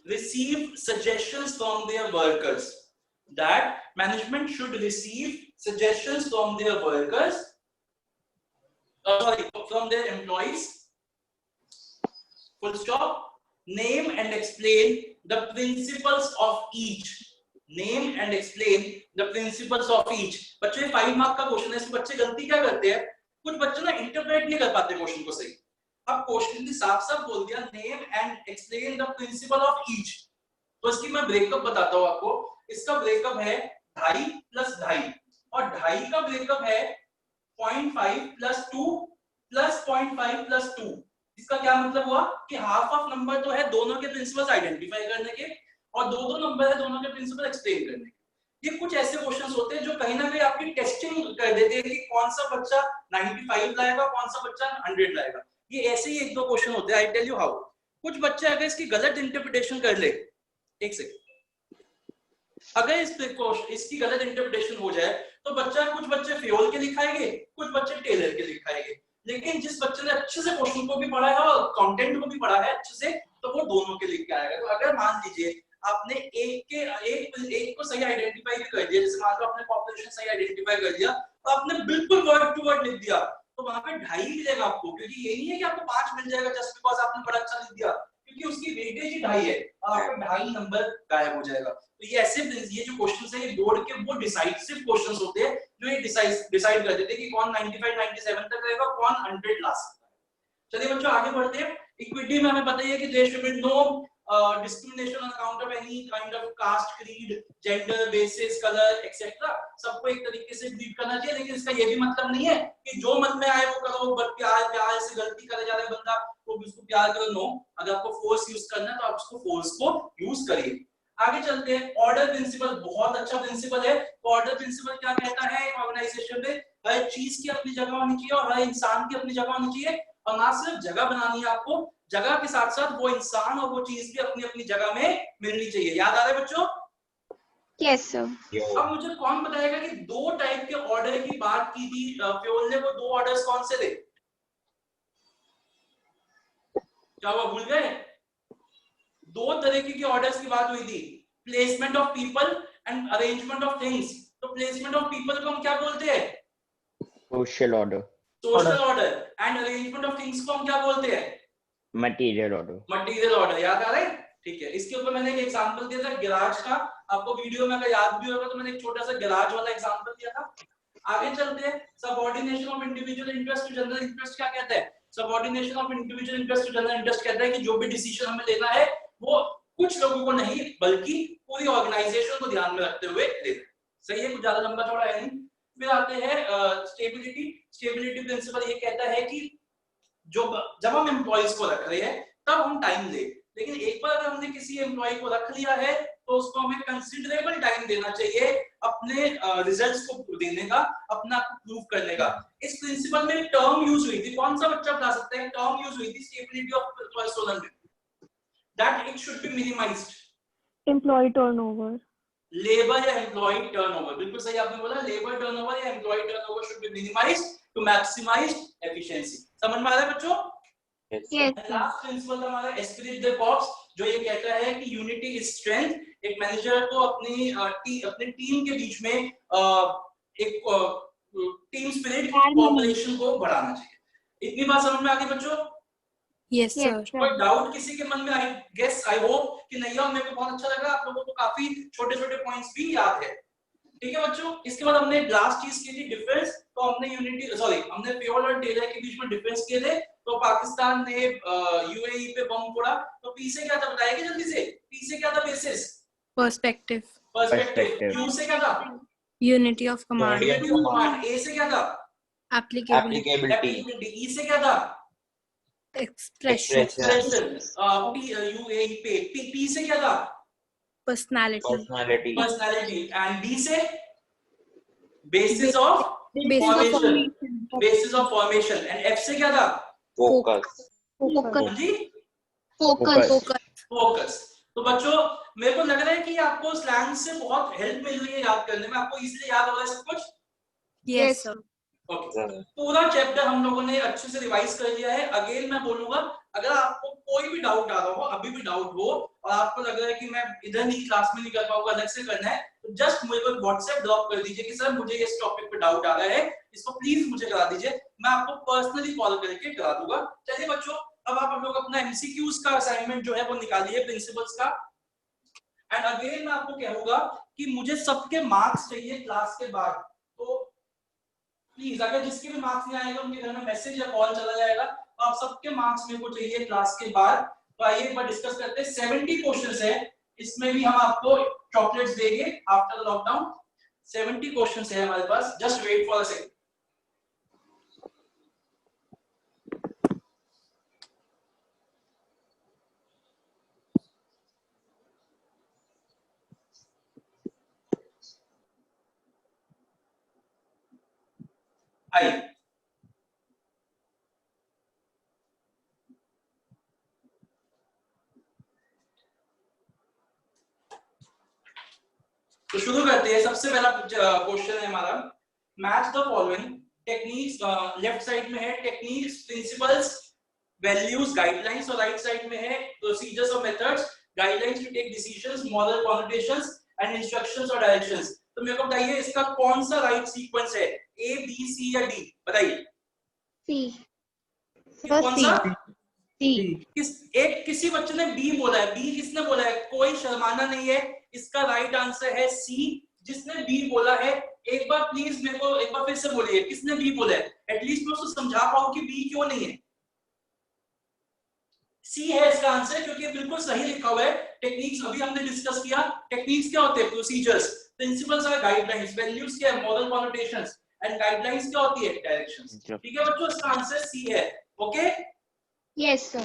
Speaker 1: receive suggestions from their workers, that management should receive suggestions from their workers, from their employees, full stop, name and explain the principles of each, name and explain the principles of each। बच्चों ये 5 mark का question है, इसमें बच्चे गलती क्या करते हैं, कुछ बच्चे ना इंटरप्रेट नहीं कर पाते क्वेश्चन को सही। अब क्वेश्चन ने साफ साफ बोल दिया name and explain the principle of each, तो इसकी मैं ब्रेकअप बताता हूं आपको। इसका ब्रेकअप है 2.5 प्लस 2.5, और 2.5 का ब्रेकअप है 0.5 प्लस 2 प्लस 0.5 प्लस 2। इसका क्या मतलब हुआ कि हाफ ऑफ नंबर तो है दोनों के प्रिंसिपल्स आइडेंटिफाई करने के, और दो नंबर है दोनों के प्रिंसिपल एक्सप्लेन करने के। ये कुछ ऐसे क्वेश्चंस होते हैं जो कहीं ना कहीं आपकी टेस्टिंग कर देते हैं कि कौन सा बच्चा 95 लाएगा, कौन सा बच्चा 100 लाएगा। ये ऐसे ही 1-2 क्वेश्चन होते हैं। I tell you how. कुछ बच्चे अगर इसकी गलत इंटरप्रिटेशन कर ले, एक सेकंड, अगर इसकी गलत इंटरप्रिटेशन हो जाए तो बच्चा, कुछ बच्चे फ्योल के लिखाएंगे, कुछ बच्चे टेलर के लिखाएंगे। लेकिन जिस बच्चे ने अच्छे से क्वेश्चन को भी पढ़ा है और कंटेंट को भी पढ़ा है अच्छे से, तो वो दोनों के लिख के आएगा। तो अगर मान लीजिए आपने एक को सही आइडेंटिफाई भी कर दिया, जैसे मान लो आपने पॉपुलेशन सही आइडेंटिफाई कर दिया, तो आपने बिल्कुल वर्ड टू वर्ड लिख दिया, तो वहां पे 2.5 मिलेगा आपको, क्योंकि ये नहीं है कि आपको 5 मिल जाएगा जस्ट बिकॉज आपने बड़ा अच्छा लिख दिया। क्योंकि क्योंकि उसकी वेटेज ही 2.5 है, आपका 2.5 नंबर गायब हो जाएगा। तो ये ऐसे ये जो क्वेश्चंस है ये बोर्ड के वो डिसाइसिव क्वेश्चंस होते हैं जो ये डिसाइड कर देते हैं कि कौन 95 97 तक रहेगा, कौन 100 ला सकता है। चलिए बच्चों आगे बढ़ते हैं। इक्विटी में हमें पता ही है कि there should be no discrimination on account of any kind of caste, creed, gender, basis, color, etc. सबको एक तरीके से ट्रीट करना चाहिए, लेकिन इसका ये भी मतलब नहीं है कि जो मन में आए वो करो, प्यार से गलती करे जा रहा है बंदा तो भी उसको प्यार करो। नो, अगर आपको फोर्स यूज करना है तो आप उसको फोर्स को यूज करिए। आगे चलते हैं। ऑर्डर प्रिंसिपल बहुत अच्छा प्रिंसिपल है। तो ऑर्डर प्रिंसिपल क्या कहता है, ऑर्गेनाइजेशन में हर चीज की अपनी जगह होनी चाहिए और हर इंसान की अपनी जगह होनी चाहिए, और ना सिर्फ जगह बनानी है आपको, जगह के साथ साथ वो इंसान और वो चीज भी अपनी अपनी जगह में मिलनी चाहिए। याद आ रहा है बच्चों?
Speaker 3: Yes, sir.
Speaker 1: अब मुझे कौन बताएगा कि 2 टाइप के ऑर्डर की बात की थी प्योल ने, वो 2 ऑर्डर्स कौन से थे? क्या वो भूल गए? 2 तरीके की ऑर्डर्स की बात हुई थी, placement of people and arrangement of things. तो प्लेसमेंट ऑफ पीपल को हम क्या बोलते हैं?
Speaker 4: Social order.
Speaker 1: Social order. And arrangement of things को हम क्या बोलते हैं?
Speaker 4: Material order.
Speaker 1: Material order. याद आ रहा है? ठीक है। इसके ऊपर मैंने एक एग्जांपल दिया था गैराज का, आपको वीडियो में अगर याद भी होगा तो मैंने एक छोटा सा गैराज वाला एग्जांपल दिया था। आगे चलते हैं। Subordination of individual interest to general interest क्या कहता है? Subordination of individual interest to general interest कहता है कि जो भी डिसीजन हमें लेना है वो कुछ लोगों को नहीं बल्कि पूरी ऑर्गेनाइजेशन को ध्यान में रखते हुए लेना। सही है, कुछ ज्यादा लंबा चौड़ा है नहीं। फिर आते हैं स्टेबिलिटी। स्टेबिलिटी प्रिंसिपल ये कहता है कि जब हम एम्प्लॉइज को रख रहे हैं तब हम टाइम ले, लेकिन एक बार अगर हमने किसी एम्प्लॉय को रख लिया है तो उसको हमें कंसिडरेबल टाइम देना चाहिए अपने रिजल्ट्स को देने का, अपना प्रूव करने का। इस प्रिंसिपल में टर्म यूज हुई थी, कौन सा बच्चा बता सकता है? टर्म यूज हुई थी स्टेबिलिटी ऑफ पर्सनल में, that it should be minimised.
Speaker 2: Employee turnover.
Speaker 1: Labour या एम्प्लॉय टर्नओवर, बिल्कुल सही आपने बोला। लेबर टर्नओवर या employee turnover should be minimised to maximise efficiency. समझ में आ रहा है बच्चों?
Speaker 3: Yes, sir.
Speaker 1: लास्ट प्रिंसिपल हमारा एस्पिरिट द कॉर्प्स, जो ये कहता है कि यूनिटी इज स्ट्रेंथ। एक मैनेजर को अपनी टीम के बीच में एक टीम स्पिरिट, कोऑपरेशन को बढ़ाना चाहिए। इतनी बात समझ में आ गई बच्चों?
Speaker 2: Yes, sir.
Speaker 1: कोई डाउट किसी के मन में? आई गेस, आई होप कि नहीं हो। मेरे को बहुत अच्छा लगा, आप लोगों को काफी छोटे-छोटे पॉइंट्स भी याद है। ठीक है बच्चों? इसके बाद हमने लास्ट चीज की थी डिफरेंस। तो हमने हमने प्योल और टेलर के बीच में डिफरेंस किए थे। तो पाकिस्तान ने यूएई पे बम फोड़ा, तो पी से क्या था बताइए जल्दी से? पी से क्या था? Basis,
Speaker 2: Perspective.
Speaker 1: पर्सपेक्टिव। यू से क्या था?
Speaker 2: Unity of command.
Speaker 1: Unity of command. A से क्या था?
Speaker 2: Applicability.
Speaker 4: एप्लीकेबिलिटी।
Speaker 1: ई से क्या था?
Speaker 2: Expression.
Speaker 1: एक्सप्रेशन। यूएई पे पी से क्या था?
Speaker 2: Personality.
Speaker 4: Personality.
Speaker 1: Personality. And D से basis of
Speaker 2: Basis of
Speaker 1: formation,
Speaker 2: formation.
Speaker 1: Basis of formation. And F से क्या था?
Speaker 4: फोकस।
Speaker 3: Focus.
Speaker 1: जी,
Speaker 3: Focus.
Speaker 1: फोकस। तो बच्चों मेरे को लग रहा है कि आपको स्लैंग से बहुत हेल्प मिल रही है याद करने में, आपको इजीली याद हो रहा है सब कुछ।
Speaker 2: Yes, sir.
Speaker 1: ओके, पूरा चैप्टर हम लोगों ने अच्छे से रिवाइज कर लिया है। अगेन मैं बोलूंगा, अगर आपको कोई भी डाउट आ रहा हो, अभी भी डाउट हो और आपको लग रहा है कि मैं इधर नहीं क्लास में नहीं कर पाऊंगा, अलग से करना है, तो जस्ट मुझे कोई व्हाट्सएप ड्रॉप कर दीजिए कि सर मुझे इस टॉपिक पे डाउट आ रहा है, इसको प्लीज मुझे करा दीजिए, मैं आपको पर्सनली कॉल करके करा दूंगा। चलिए बच्चों, अब आप लोग अपना एमसीक्यूज का असाइनमेंट जो है वो निकालिए प्रिंसिपल्स का। एंड अगेन मैं आपको कहूंगा कि मुझे सबके मार्क्स चाहिए क्लास के बाद। तो प्लीज अगर जिसके भी मार्क्स नहीं आएगा उनके घर में मैसेज या कॉल चला जाएगा, तो आप सबके मार्क्स मेरे को चाहिए क्लास के बाद। तो आइए एक बार डिस्कस करते हैं। 70 क्वेश्चंस है, इसमें भी हम आपको चॉकलेट्स देंगे आफ्टर लॉकडाउन। 70 क्वेश्चंस है हमारे पास, just wait for a second. आइए तो शुरू करते हैं। सबसे पहला क्वेश्चन है हमारा, match the following techniques. Left side में है टेक्निक्स, प्रिंसिपल्स, वैल्यूज, गाइडलाइंस, और राइट साइड में है प्रोसीजर्स और methods, guidelines to take decisions, moral connotations and instructions और डायरेक्शंस। तो मेरे को बताइए इसका कौन सा राइट सीक्वेंस है, ए बी सी या डी? बताइए
Speaker 3: C.
Speaker 1: कौन सा?
Speaker 3: C.
Speaker 1: किसी बच्चे ने बी बोला है, बी किसने बोला है? कोई शर्माना नहीं है, इसका राइट आंसर है सी। जिसने बी बोला है एक बार प्लीज मेरे को एक बार फिर से बोलिए, किसने बी बोला है? एटलीस्ट मैं उसको समझा पाऊं कि बी क्यों नहीं है। सी है इसका आंसर, क्योंकि बिल्कुल सही लिखा हुआ है। टेक्निक्स अभी हमने डिस्कस किया। टेक्निक्स क्या होते हैं? प्रोसीजर्स, प्रिंसिपल्स और गाइडलाइंस। वैल्यूज क्या है? Moral connotations. एंड गाइडलाइंस क्या होती है? डायरेक्शंस। ठीक है बच्चों, इसका आंसर सी है। Okay
Speaker 3: Yes, sir.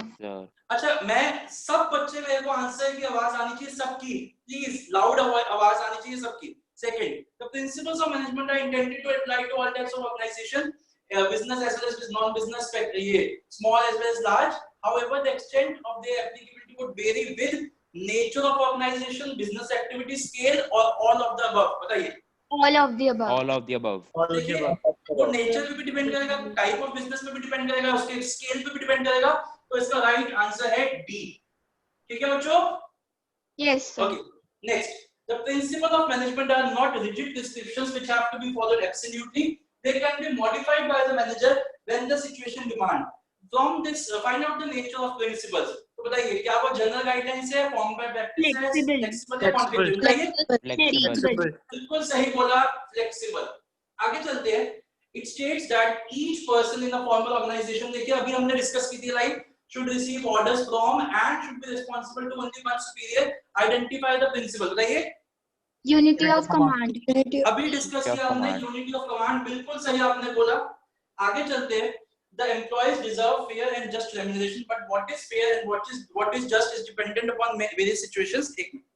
Speaker 1: अच्छा, मैं सब बच्चे, मेरे को आंसर की आवाज आनी चाहिए सबकी, प्लीज लाउड आवाज आनी चाहिए सबकी। Second, the principles of management are intended to apply to all types of organisation, business as well as non-business sector, ये small as well as large. However, the extent of their applicability would vary with nature of organization, business activity, scale, or all of the above. बताइए।
Speaker 3: All of the above.
Speaker 6: All of the above.
Speaker 1: देखिए, वो nature पे भी depend करेगा, type of business पे भी depend करेगा, उसके स्केल पे भी डिपेंड करेगा। तो इसका राइट आंसर है डी। ठीक है बच्चों?
Speaker 3: Yes, sir.
Speaker 1: Okay. Next, the principles of management are not rigid prescriptions which have to be followed absolutely. They can be modified by the manager when the situation demand. From this, find out the nature of principles. तो बताइए, क्या वो general guidelines है, form by practice है, flexible या continuous? बताइए।
Speaker 6: Flexible.
Speaker 1: बिल्कुल सही बोला, फ्लेक्सिबल। आगे चलते हैं। It states that each person in a formal organization, देखिए अभी हमने डिस्कस की थी line, should receive orders from and should be responsible to only one superior. Identify the principle. बताइए।
Speaker 3: Unity of command.
Speaker 1: अभी डिस्कस किया हमने यूनिटी ऑफ कमांड, बिल्कुल सही आपने बोला। आगे चलते हैं। The employees deserve fair and just remuneration, but what is fair and what is just is dependent upon various situations. एक मिनट।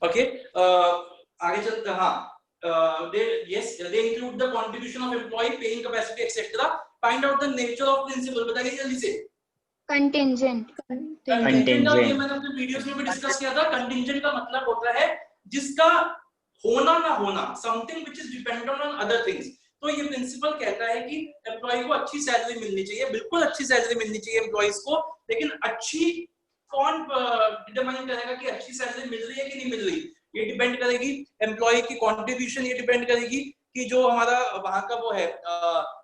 Speaker 1: Okay, आगे चलते हैं। हाँ, they include the contribution of employee, paying capacity, etc. Find out the nature of principle. बताइए जल्दी से।
Speaker 3: Contingent.
Speaker 1: Contingent का ये मैंने अपने वीडियोस में भी डिस्कस किया था। कंटिंजेंट का मतलब होता है जिसका होना ना होना, something which is dependent on other things. तो ये प्रिंसिपल कहता है कि एम्प्लॉय को अच्छी सैलरी मिलनी चाहिए, बिल्कुल अच्छी सैलरी मिलनी चाहिए एम्प्लॉइज को, लेकिन अच्छी कौन डिटरमाइन करेगा कि अच्छी सैलरी मिल रही है कि नहीं मिल रही? ये डिपेंड करेगी एम्प्लॉय की कंट्रीब्यूशन, ये डिपेंड करेगी कि जो हमारा वहां का वो है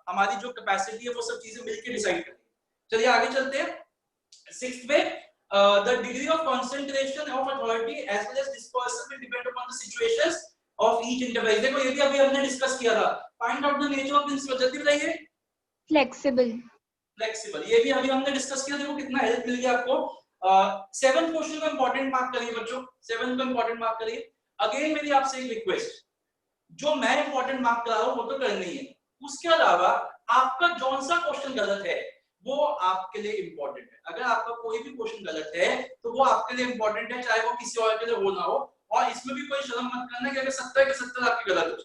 Speaker 1: हमारी जो कैपेसिटी है, वो सब चीजें मिलकर डिसाइड करेगी। चलिए आगे चलते हैं। Sixth way, the degree of concentration of authority as well as dispersal will depend upon the situations of each enterprise. देखो ये भी अभी हमने डिस्कस किया था। Find out the nature of principle. जल्दी बताइए।
Speaker 3: Flexible.
Speaker 1: Flexible, ये भी अभी हमने डिस्कस किया। देखो कितना हेल्प मिल गया आपको। 7th क्वेश्चन को इंपॉर्टेंट मार्क करिए बच्चों, 7th को इंपॉर्टेंट मार्क करिए। अगेन मेरी आपसे एक रिक्वेस्ट, जो मैं इंपॉर्टेंट मार्क करा रहा हूँ वो तो करनी है, उसके अलावा आपका जौन सा क्वेश्चन गलत है वो आपके लिए इंपॉर्टेंट है। अगर आपका कोई भी क्वेश्चन गलत है तो वो आपके लिए इंपॉर्टेंट है, चाहे वो किसी और के लिए हो ना हो। और इसमें भी कोई शर्म मत करना कि अगर 70 के 70 आपके गलत हो।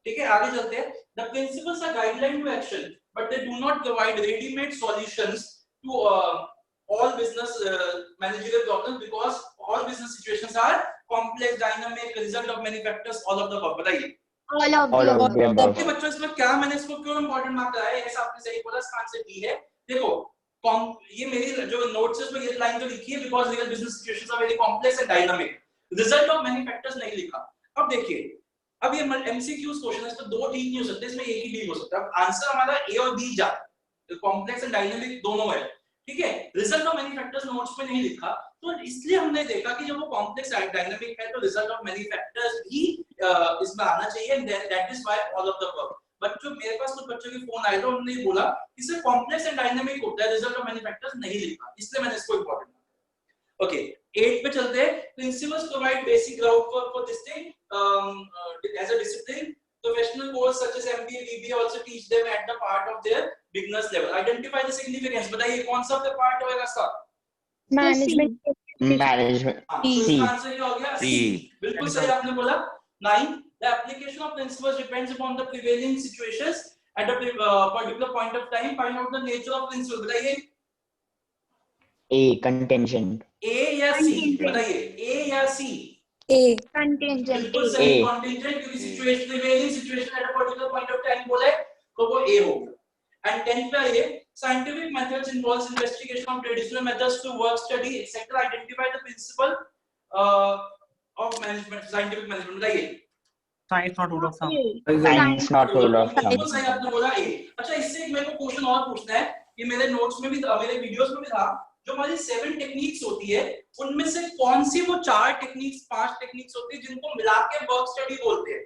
Speaker 1: ठीक है, आगे चलते हैं। The principles are guideline to action but they do not provide readymade solutions to all business managerial problems because all business situations are complex, dynamic, result of many factors, all of the above. बताइए।
Speaker 3: All of the above.
Speaker 1: Okay बच्चों, इसमें क्या मैंने इसको क्यों important mark कराया है? ऐसा आपने सही बोला, इसका आंसर डी है। देखो ये मेरी जो नोट्स है उसमें ये लाइन तो लिखी है, because real business situations are very complex and dynamic, result of many factors नहीं लिखा। अब देखिए, अब ये एमसीक्यूज क्वेश्चन है, तो दो ठीक नहीं हो सकते, इसमें एक ही ठीक हो सकता है। अब आंसर हमारा ए और बी जा, कॉम्प्लेक्स एंड डायनामिक दोनों है। ठीक है, result of many factors notes में नहीं लिखा, तो इसलिए हमने देखा कि जब वो कॉम्प्लेक्स एंड डायनामिक है तो रिजल्ट ऑफ मेनी फैक्टर्स भी इसमें आना चाहिए। That is why all of the above. बच्चों, मेरे पास कुछ बच्चों के फोन आए थे, उन्होंने बोला इससे कॉम्प्लेक्स एंड डायनामिक होता है, रिजल्ट ऑफ मेनी फैक्टर्स नहीं लिखा, इसलिए मैंने इसको इंपॉर्टेंट माना। ओके, 8 पे चलते हैं। Principles provide basic ground for this thing as a discipline. Professional course such as MBA, BBA also teach them at the part of their beginners level. Identify the significance. बताइए कौन सा part होगा इसका?
Speaker 2: Management.
Speaker 4: Management.
Speaker 1: हाँ,
Speaker 4: C.
Speaker 1: इसका answer क्या हो गया?
Speaker 6: C.
Speaker 1: बिल्कुल सही आपने बोला। 9. The application of principles depends upon the prevailing situations at a particular point of time. Find out the nature of principle. बताइए।
Speaker 4: A. Contingent.
Speaker 1: A या C? बताइए, A या C?
Speaker 2: A.
Speaker 3: Contingent.
Speaker 1: बिल्कुल सही,
Speaker 4: A.
Speaker 1: contingent, क्योंकि situation, prevailing situation at a particular point of time बोला है, तो वो A होगा। And 10th पे ये scientific methods involves investigation of traditional methods to work study etc. Identify the principle of management, scientific management. बताइए।
Speaker 6: Science not rule of thumb.
Speaker 4: Science not rule of thumb.
Speaker 1: बिल्कुल सही आपने बोला ए। अच्छा, इससे एक मेरे को क्वेश्चन और पूछना है, ये मेरे नोट्स में भी था, मेरे वीडियोस में भी था। जो हमारी 7 टेक्निक्स होती है, उनमें से कौन सी वो 4 टेक्निक्स 5 टेक्निक्स होती है जिनको मिला के वर्क स्टडी बोलते हैं?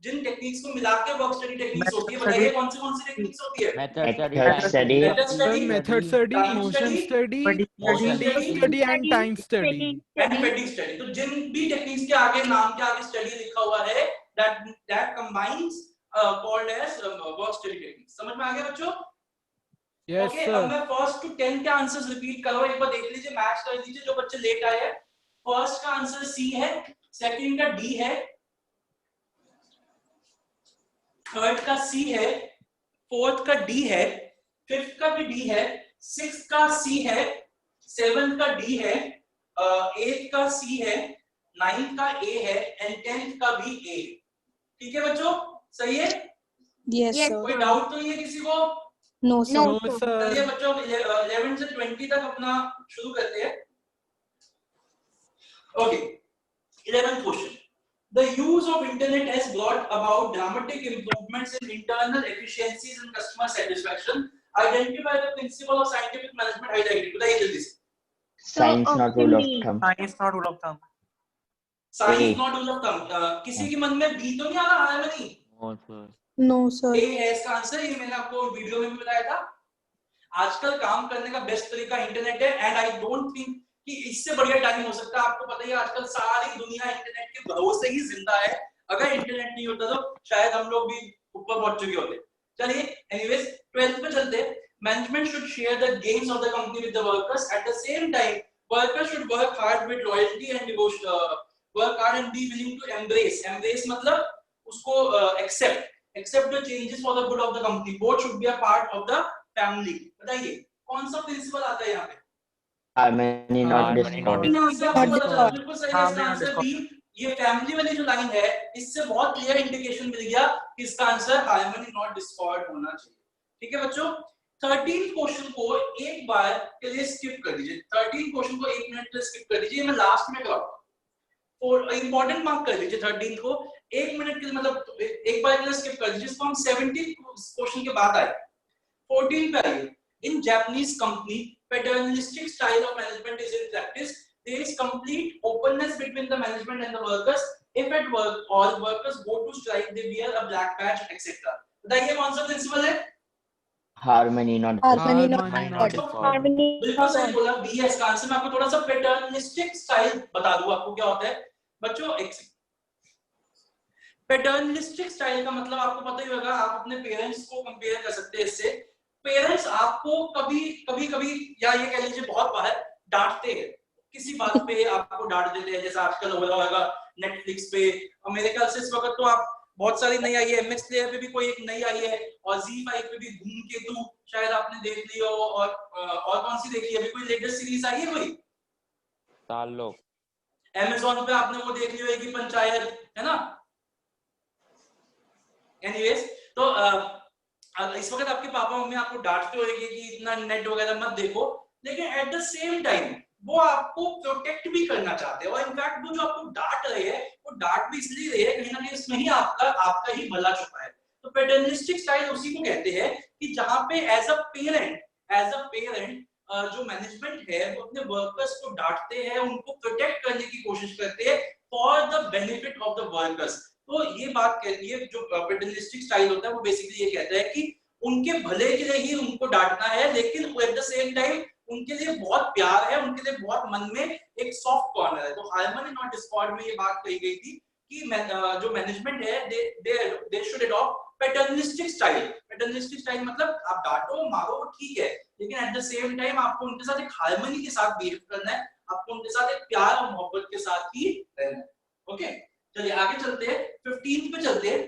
Speaker 1: जिन टेक्निक्स को मिला के वर्क स्टडी टेक्निक्स होती है, बताइए कौन सी टेक्निक्स होती है?
Speaker 4: Method study.
Speaker 5: Method study,
Speaker 1: time
Speaker 5: motion study,
Speaker 1: motion
Speaker 5: video
Speaker 1: study,
Speaker 5: study and time study.
Speaker 1: And पेडिक स्टडी। तो जिन भी टेक्निक्स के आगे नाम के आगे स्टडी लिखा हुआ है, that combines called as work study techniques। समझ में आ गया बच्चों?
Speaker 5: Yes
Speaker 1: Okay,
Speaker 5: sir.
Speaker 1: अब मैं फर्स्ट टू 10 के आंसर्स रिपीट कर रहा हूं, एक बार देख लीजिए, मैच कर लीजिए जो बच्चे लेट आए हैं। फर्स्ट का आंसर सी है, सेकंड का डी है, थर्ड का सी है, फोर्थ का डी है, फिफ्थ का भी डी है, सिक्स्थ का सी है, सेवंथ का डी है, एट का सी है, नाइन्थ का ए है एंड 10th का भी ए। ठीक है बच्चों, सही है?
Speaker 2: Yes,
Speaker 3: Yes,
Speaker 2: sir.
Speaker 1: कोई डाउट तो नहीं है किसी को?
Speaker 2: No, sir.
Speaker 5: No
Speaker 1: चलिए
Speaker 5: sir.
Speaker 1: बच्चों 11 से 20 तक अपना शुरू करते हैं। Okay, 11th question. The use of internet has brought about dramatic improvements in internal efficiencies and customer satisfaction. Identify the principle of scientific management highlighted. बताइए जल्दी से।
Speaker 4: Science not rule of
Speaker 3: option B.
Speaker 4: thumb.
Speaker 6: Science not rule of thumb.
Speaker 1: Science
Speaker 4: A.
Speaker 1: not rule of thumb। किसी के मन में B तो नहीं आ रहा है? नहीं,
Speaker 2: No, sir.
Speaker 1: ए है इसका आंसर। ये मैंने आपको वीडियो में भी बताया था। आजकल काम करने का बेस्ट तरीका इंटरनेट है, एंड आई डोंट थिंक कि इससे बढ़िया टाइम हो सकता है। आपको पता ही है आजकल सारी दुनिया इंटरनेट के भरोसे ही जिंदा है। अगर इंटरनेट नहीं होता तो शायद हम लोग भी ऊपर पहुंच चुके होते। चलिए एनीवेज 12th पे चलते हैं। Management should share the gains of the company with the workers, at the same time workers should work hard with loyalty and work hard and be willing to embrace मतलब उसको accept the changes for the good of the company. Both should be a part of the family। बताइए कौन सा principal आता है यहाँ पे?
Speaker 4: Harmony not
Speaker 6: Harmony not
Speaker 4: discord.
Speaker 1: इससे आपको पता चला, बिल्कुल सही है इसका
Speaker 6: Harmony not
Speaker 1: answer
Speaker 6: discord।
Speaker 1: B. ये फैमिली वाली जो लाइन है, इससे बहुत क्लियर इंडिकेशन मिल गया कि इसका आंसर हार्मनी नॉट डिस्कॉर्ड होना चाहिए। ठीक है बच्चों, 13th क्वेश्चन को एक बार के लिए स्किप कर दीजिए। 13th क्वेश्चन को 1 मिनट के लिए स्किप कर दीजिए, मैं लास्ट में कराऊंगा। और इंपॉर्टेंट मार्क कर लीजिए 13th को 1 मिनट के लिए, मतलब एक बार के लिए स्किप कर दीजिए। इसको हम 17th क्वेश्चन के बाद आए। 14 पे आइए। In Japanese company, paternalistic style of management is in practice. There is complete openness between the management and the workers. If at work all workers go to strike, they wear a black badge, etc. बताइए कौन सा principle है?
Speaker 4: Harmony not
Speaker 2: Harmony
Speaker 5: Harmony
Speaker 2: not
Speaker 5: not
Speaker 2: Harmony
Speaker 1: बिल्कुल सही
Speaker 2: not
Speaker 1: बोला, B है इसका answer. मैं आपको थोड़ा सा पैटर्नलिस्टिक स्टाइल बता दूं आपको क्या होता है बच्चों। एक सेकंड, पैटर्नलिस्टिक स्टाइल का मतलब आपको पता ही होगा, आप अपने पेरेंट्स को कंपेयर कर सकते हैं इससे। पेरेंट्स आपको कभी या ये कह लीजिए बहुत बार डांटते हैं, किसी बात पे आपको डांट देते हैं, जैसा आजकल हो रहा होगा नेटफ्लिक्स पे। और मेरे ख्याल से इस वक्त तो आप बहुत सारी नई आई है, एमएक्स प्लेयर पे भी कोई एक नई आई है, और Z5 पे भी धूमकेतु शायद आपने देख ली हो। और कौन सी देखी है? अभी कोई लेटेस्ट सीरीज आई है कोई?
Speaker 7: ताल्लुक।
Speaker 1: Amazon पे आपने वो देख ली होगी पंचायत, है ना? एनीवेज, तो इस वक्त आपके पापा मम्मी आपको डांटते होंगे कि इतना नेट वगैरह मत देखो, लेकिन एट द सेम टाइम वो आपको प्रोटेक्ट भी करना चाहते हैं। और इनफैक्ट वो जो आपको डांट रहे हैं, वो डांट भी इसलिए रहे हैं कहीं ना कहीं इसमें ही आपका ही भला छुपा है। तो पैटर्निस्टिक स्टाइल उसी को कहते हैं कि जहां पे एज अ पेरेंट जो मैनेजमेंट है वो अपने वर्कर्स को डांटते हैं, उनको प्रोटेक्ट करने की कोशिश करते हैं for the benefit of the workers. तो ये बात कहती है, जो पैटर्निस्टिक स्टाइल होता है वो बेसिकली ये कहता है कि उनके भले के लिए ही उनको डांटना है, लेकिन एट द सेम टाइम उनके लिए बहुत प्यार है, उनके लिए बहुत मन में एक सॉफ्ट कॉर्नर है। तो हार्मनी नॉट डिस्कॉर्ड में ये बात कही गई थी कि जो मैनेजमेंट है they should adopt paternalistic style. Paternalistic style मतलब आप डांटो मारो ठीक है, लेकिन एट द सेम टाइम आपको उनके साथ एक हार्मनी के साथ बिहेव करना है, आपको उनके साथ एक प्यार और मोहब्बत के साथ ही रहना है। ओके, चलिए आगे चलते हैं। 15th पे चलते हैं।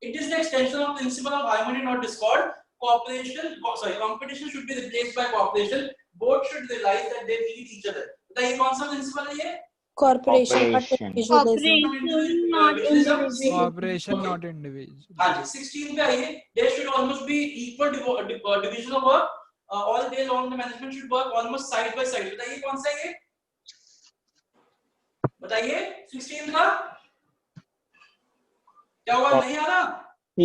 Speaker 1: It is the extension of principle of harmony not Discord. Competition should be replaced by cooperation. Both should realize that they need each other. बताइए कौन सा प्रिंसिपल है ये?
Speaker 2: corporation not
Speaker 4: Corporation.
Speaker 2: individualism.
Speaker 3: Not individual.
Speaker 5: Cooperation not individual.
Speaker 1: हाँ जी, 16 पे आइए। There should almost be equal division of work. All day long the management should work almost side by side. बताइए कौन सा ये? बताइए 16 का क्या हुआ, नहीं आ रहा?
Speaker 4: C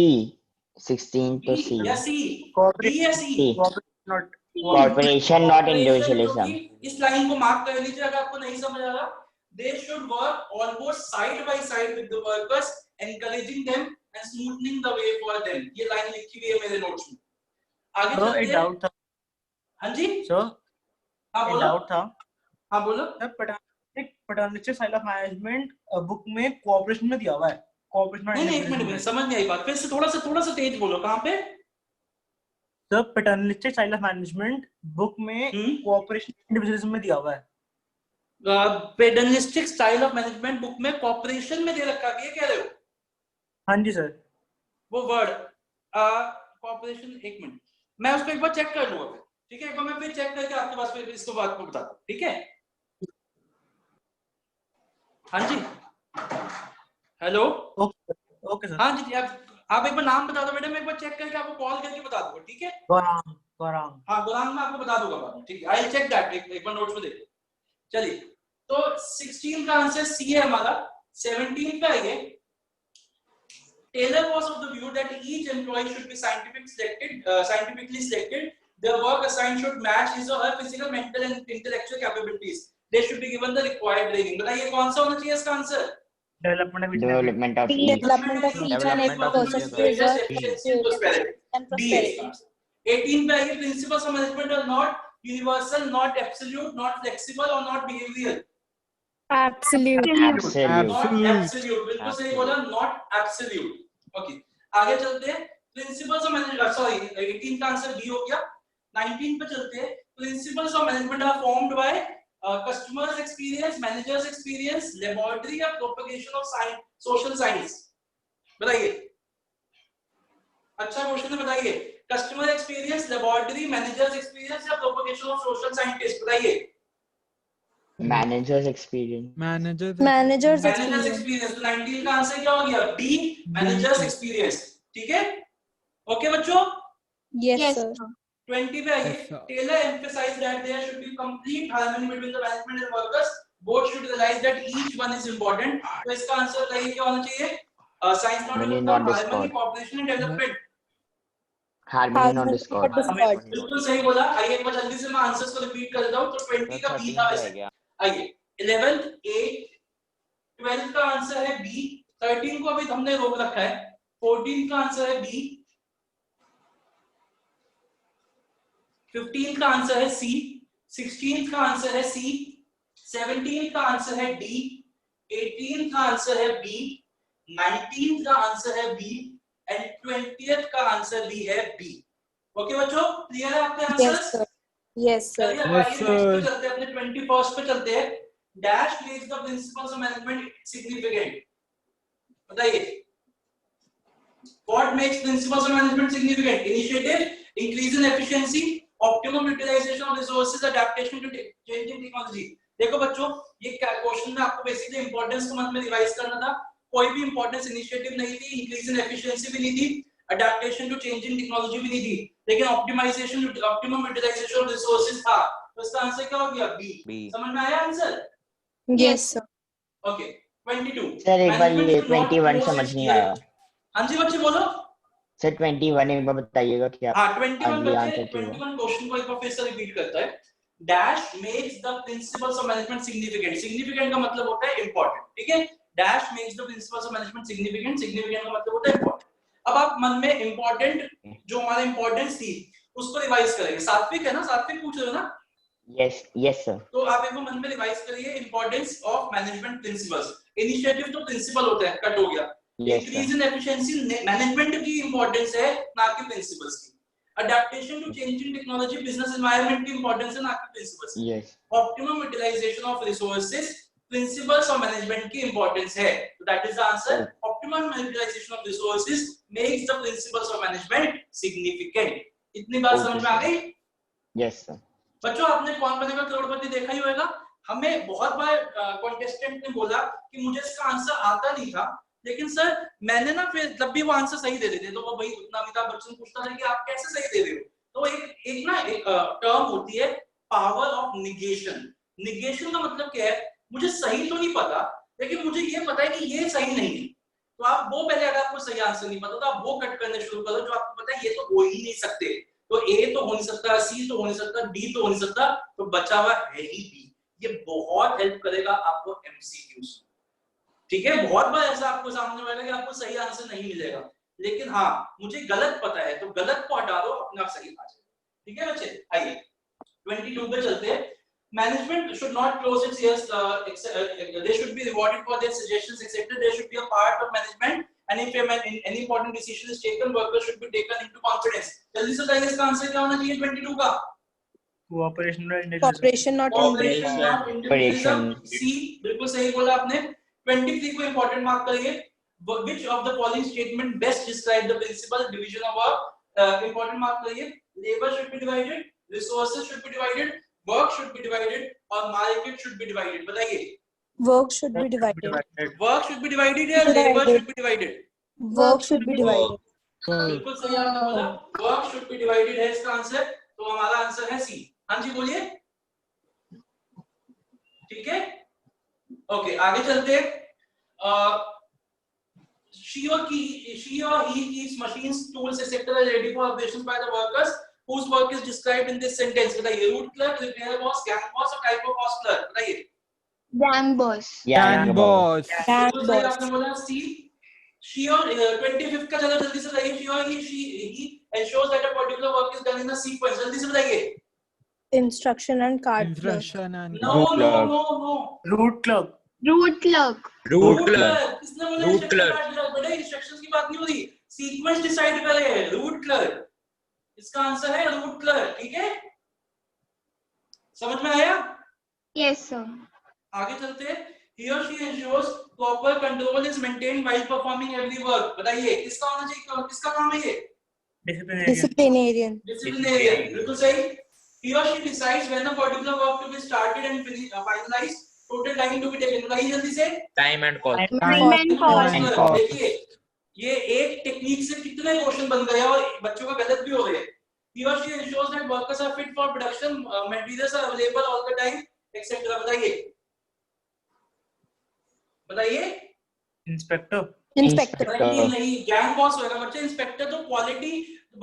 Speaker 4: 16 तो C.
Speaker 1: या सी, बी या सी?
Speaker 4: C.
Speaker 6: Not
Speaker 4: Corporation not
Speaker 1: क्योंकि
Speaker 4: individualism.
Speaker 1: इस लाइन को मार्क कर लीजिए अगर आपको नहीं समझ आ रहा. They should work almost side by side with the workers, encouraging them and smoothing the way for them. ये लाइन लिखी हुई है मेरे नोट्स में. आगे
Speaker 6: Sir,
Speaker 1: चलते
Speaker 6: एक
Speaker 1: हैं.
Speaker 6: डाउट था
Speaker 1: हाँ जी,
Speaker 6: सर,
Speaker 1: हाँ
Speaker 6: एक
Speaker 1: बोलो.
Speaker 6: डाउट था
Speaker 1: हाँ बोलो.
Speaker 6: Sir, paternalistic style of management book में कोऑपरेशन में दिया हुआ है, कोऑपरेशन
Speaker 1: नहीं एक मिनट समझ नहीं आई बात, फिर से थोड़ा सा तेज बोलो. कहाँ पे?
Speaker 6: Sir, paternalistic style of management book में कोऑपरेशन इंडिविजुअलिज्म में दिया हुआ है.
Speaker 1: Paternalistic style of management book में कॉपरेशन में दे रखा है, ये कह रहे हो?
Speaker 6: हाँ जी सर.
Speaker 1: वो वर्ड कॉपरेशन, एक मिनट मैं उसको एक बार चेक कर लूंगा फिर. ठीक है, एक बार मैं फिर चेक करके आपके पास फिर इसको बात को बता दूं. ठीक है. हाँ जी, हेलो.
Speaker 6: Okay sir.
Speaker 1: हाँ जी, आप एक बार नाम बता दो बेटा, मैं एक बार चेक करके आपको कॉल करके बता दूंगा. ठीक है.
Speaker 6: गौरांग.
Speaker 1: हाँ गुरांग, मैं आपको बता दूंगा बाद में. ठीक है, आई विल चेक दैट. एक बार नोट्स में देखो. चलिए, तो 16 का आंसर सी है हमारा. 17 पे आइए. Taylor was of the view that each employee should be scientifically selected. Their work assigned should match his or her physical, mental and intellectual capabilities. They should be given the required training. बताइए कौन सा होना चाहिए इसका answer?
Speaker 6: Development of
Speaker 4: Development of each.
Speaker 2: Development of each and every person's result, creativity and prosperity.
Speaker 1: 18 पे आइए. Principles of management are not universal, not absolute, not flexible or not behavioral.
Speaker 2: Absolute.
Speaker 4: Absolute.
Speaker 1: Not absolute. बिल्कुल सही बोला, not absolute. Okay. आगे चलते हैं. Principles of management, sorry, 18 का answer B हो गया. 19 पे चलते हैं. Principles of management are formed by customers experience, managers experience, laboratory or propagation of science, social science. बताइए. अच्छा क्वेश्चन है, बताइए. Customer experience, laboratory, managers experience या प्रोपगेशन ऑफ सोशल साइंटिस्ट? बताइए.
Speaker 4: Managers experience.
Speaker 2: Managers experience.
Speaker 1: Experience. तो 19 का answer क्या हो गया? B, managers experience. ठीक है. ओके बच्चों.
Speaker 2: Yes,
Speaker 3: Yes,
Speaker 2: sir.
Speaker 3: sir.
Speaker 1: 20 पे आइए.
Speaker 5: Yes, sir.
Speaker 1: Taylor emphasized that there should be complete harmony between the management and workers. Both should realize that each one is important. तो इसका answer बताइए क्या होना चाहिए? Science not
Speaker 4: Harmony,
Speaker 1: about
Speaker 4: not
Speaker 1: harmony,
Speaker 4: discord.
Speaker 1: Cooperation and development.
Speaker 4: Harmony not discord.
Speaker 1: बिल्कुल सही बोला. आइए एक बार जल्दी से मैं आंसर्स को रिपीट कर देता हूं. तो 20 का बी था वैसे. आइए 11th A, 12th का आंसर है बी. 13 को अभी हमने रोक रखा है. 14 का आंसर है बी. 15 का आंसर है सी. 16 का आंसर है सी. 17 का आंसर है डी. 18 का आंसर है बी. 19 का आंसर है बी एंड 20th का आंसर भी है बी. ओके बच्चों, क्लियर है आपके आंसर्स?
Speaker 2: Yes, sir.
Speaker 1: चलिए
Speaker 5: Yes,
Speaker 1: next पे
Speaker 5: sir.
Speaker 1: चलते हैं, अपने 21st पे चलते हैं. Dash makes the principles of management significant. बताइए. What makes principles of management significant? Initiative, increase in efficiency, optimum utilization of resources, adaptation to changing technology. देखो बच्चों, ये क्वेश्चन में आपको बेसिकली इंपॉर्टेंस को मन में रिवाइज करना था. कोई भी इंपॉर्टेंस इनिशिएटिव नहीं थी, इंक्रीज इन एफिशिएंसी भी नहीं थी, अडैप्टेशन टू चेंजिंग टेक्नोलॉजी भी नहीं थी, लेकिन optimisation, optimum utilisation of resources था. तो इसका आंसर क्या हो गया? बी. समझ में आया answer?
Speaker 2: Yes, sir.
Speaker 1: Okay. 22.
Speaker 4: Sir एक बार ये 21 समझ नहीं आया.
Speaker 1: हाँ जी बच्चे बोलो.
Speaker 4: सर 21 एक बार बताइएगा क्या?
Speaker 1: हाँ 21
Speaker 4: अगली
Speaker 1: बच्चे,
Speaker 4: आंसर क्या हुआ?
Speaker 1: 21 क्वेश्चन को एक बार फिर से रिपीट करता है. Dash makes the principles of management significant. Significant का मतलब होता है इंपॉर्टेंट. ठीक है. Dash makes the principles of management significant. Significant का मतलब होता है इंपॉर्टेंट. अब आप मन में इंपॉर्टेंट जो हमारा इंपॉर्टेंस थी उसको रिवाइज करेंगे. सात्विक है ना? सात्विक पूछ रहे हो ना?
Speaker 4: Yes sir.
Speaker 1: तो आप एक बार मन में रिवाइज करिए. Importance of management principles. Initiative तो प्रिंसिपल होता है, कट हो गया.
Speaker 4: Yes
Speaker 1: increase
Speaker 4: sir.
Speaker 1: In efficiency management की इंपॉर्टेंस है, ना कि प्रिंसिपल्स की. Adaptation to changing technology business environment की इंपॉर्टेंस है, ना कि principles.
Speaker 4: Yes.
Speaker 1: Optimum utilisation of resources principles of management की इंपॉर्टेंस है. तो that is the answer. Optimum utilisation of resources makes the principles of management significant. इतनी बात समझ में आ गई
Speaker 4: Yes sir.
Speaker 1: बच्चों? आपने कौन बनेगा करोड़पति देखा ही होगा. हमें बहुत बार कॉन्टेस्टेंट ने बोला कि मुझे इसका आंसर आता नहीं था, लेकिन सर मैंने ना फिर जब भी वो आंसर सही दे देते तो वो भाई उतना अमिताभ बच्चन पूछता था कि आप कैसे सही दे रहे हो. तो एक टर्म होती है पावर ऑफ निगेशन. निगेशन का मतलब क्या है? मुझे सही तो नहीं पता, लेकिन मुझे ये पता है कि ये सही नहीं है. तो आप वो पहले, अगर आपको सही आंसर नहीं पता तो आप वो कट करने शुरू करो जो आपको पता है ये तो हो ही नहीं सकते, तो ए तो हो नहीं सकता, सी तो हो नहीं सकता, डी तो हो नहीं सकता, तो बचा हुआ है ही बी। ये बहुत हेल्प करेगा आपको एमसीक्यूज। ठीक है, बहुत बार ऐसा आपको सामने आएगा कि आपको सही आंसर नहीं मिलेगा, लेकिन हाँ मुझे गलत पता है तो गलत को हटा दो, अपने आप सही आ जाएगा। ठीक है बच्चे, आइए 22 पे चलते हैं। Management should not close its ears. They should be rewarded for their suggestions, etc. They should be a part of management. And if any important decision is taken, workers should be taken into confidence. जल्दी से बताइए इसका answer क्या होना चाहिए 22 का?
Speaker 6: Cooperation
Speaker 1: not individualism. C बिल्कुल सही बोला आपने। 23 को important मार्क करिए। Which of the following statement best describe the principal division of work? Important mark करिए। Labor should be divided, resources should be divided, work should be divided, or market should be divided. बताइए।
Speaker 2: Work should be divided.
Speaker 1: Work should be divided या labor should be divided?
Speaker 2: Work should be divided.
Speaker 1: बिल्कुल सही आपने बोला, work should be divided है इसका answer, तो हमारा आंसर है सी। हाँ जी बोलिए। ठीक है, ओके आगे चलते हैं। she or he keeps machines, tools, etc. ready for operations by the workers whose work is described in this sentence. बताइए, root clerk, repair boss, gang boss और type of boss clerk। बताइए।
Speaker 3: Gang boss.
Speaker 5: Gang boss.
Speaker 1: बिल्कुल सही आपने बोला सी। She or 25th का चलो जल्दी से बताइए। She or he ensures that a particular work is done in a sequence। जल्दी से बताइए।
Speaker 2: Instruction and card clerk.
Speaker 5: Instruction and
Speaker 1: No.
Speaker 6: Root clerk.
Speaker 3: Root clerk.
Speaker 1: Root clerk. किसने बोला रूट क्लर्क? बेटा इंस्ट्रक्शंस की बात नहीं हो रही, सीक्वेंस डिसाइड करे रूट क्लर्क। इसका आंसर है रूट क्लर्क। ठीक है, समझ में आया?
Speaker 3: Yes sir.
Speaker 1: आगे चलते हैं। He or she ensures proper control is maintained while performing every work। बताइए किसका होना चाहिए, किसका काम है ये?
Speaker 2: Disciplinarian.
Speaker 1: Disciplinarian, बिल्कुल सही। He or she decides when a particular work to be started and finalized, total time to be taken। बताइए जल्दी से।
Speaker 7: Time and cost.
Speaker 3: Time and cost.
Speaker 1: देखिए ये एक टेक्निक से कितने क्वेश्चन बन गए और बच्चों का गलत भी हो गए। He or she ensures that workers are fit for production, materials are available all the time, etc. बताइए।
Speaker 6: Inspector.
Speaker 1: नहीं, गैंग बॉस होगा बच्चे। इंस्पेक्टर तो क्वालिटी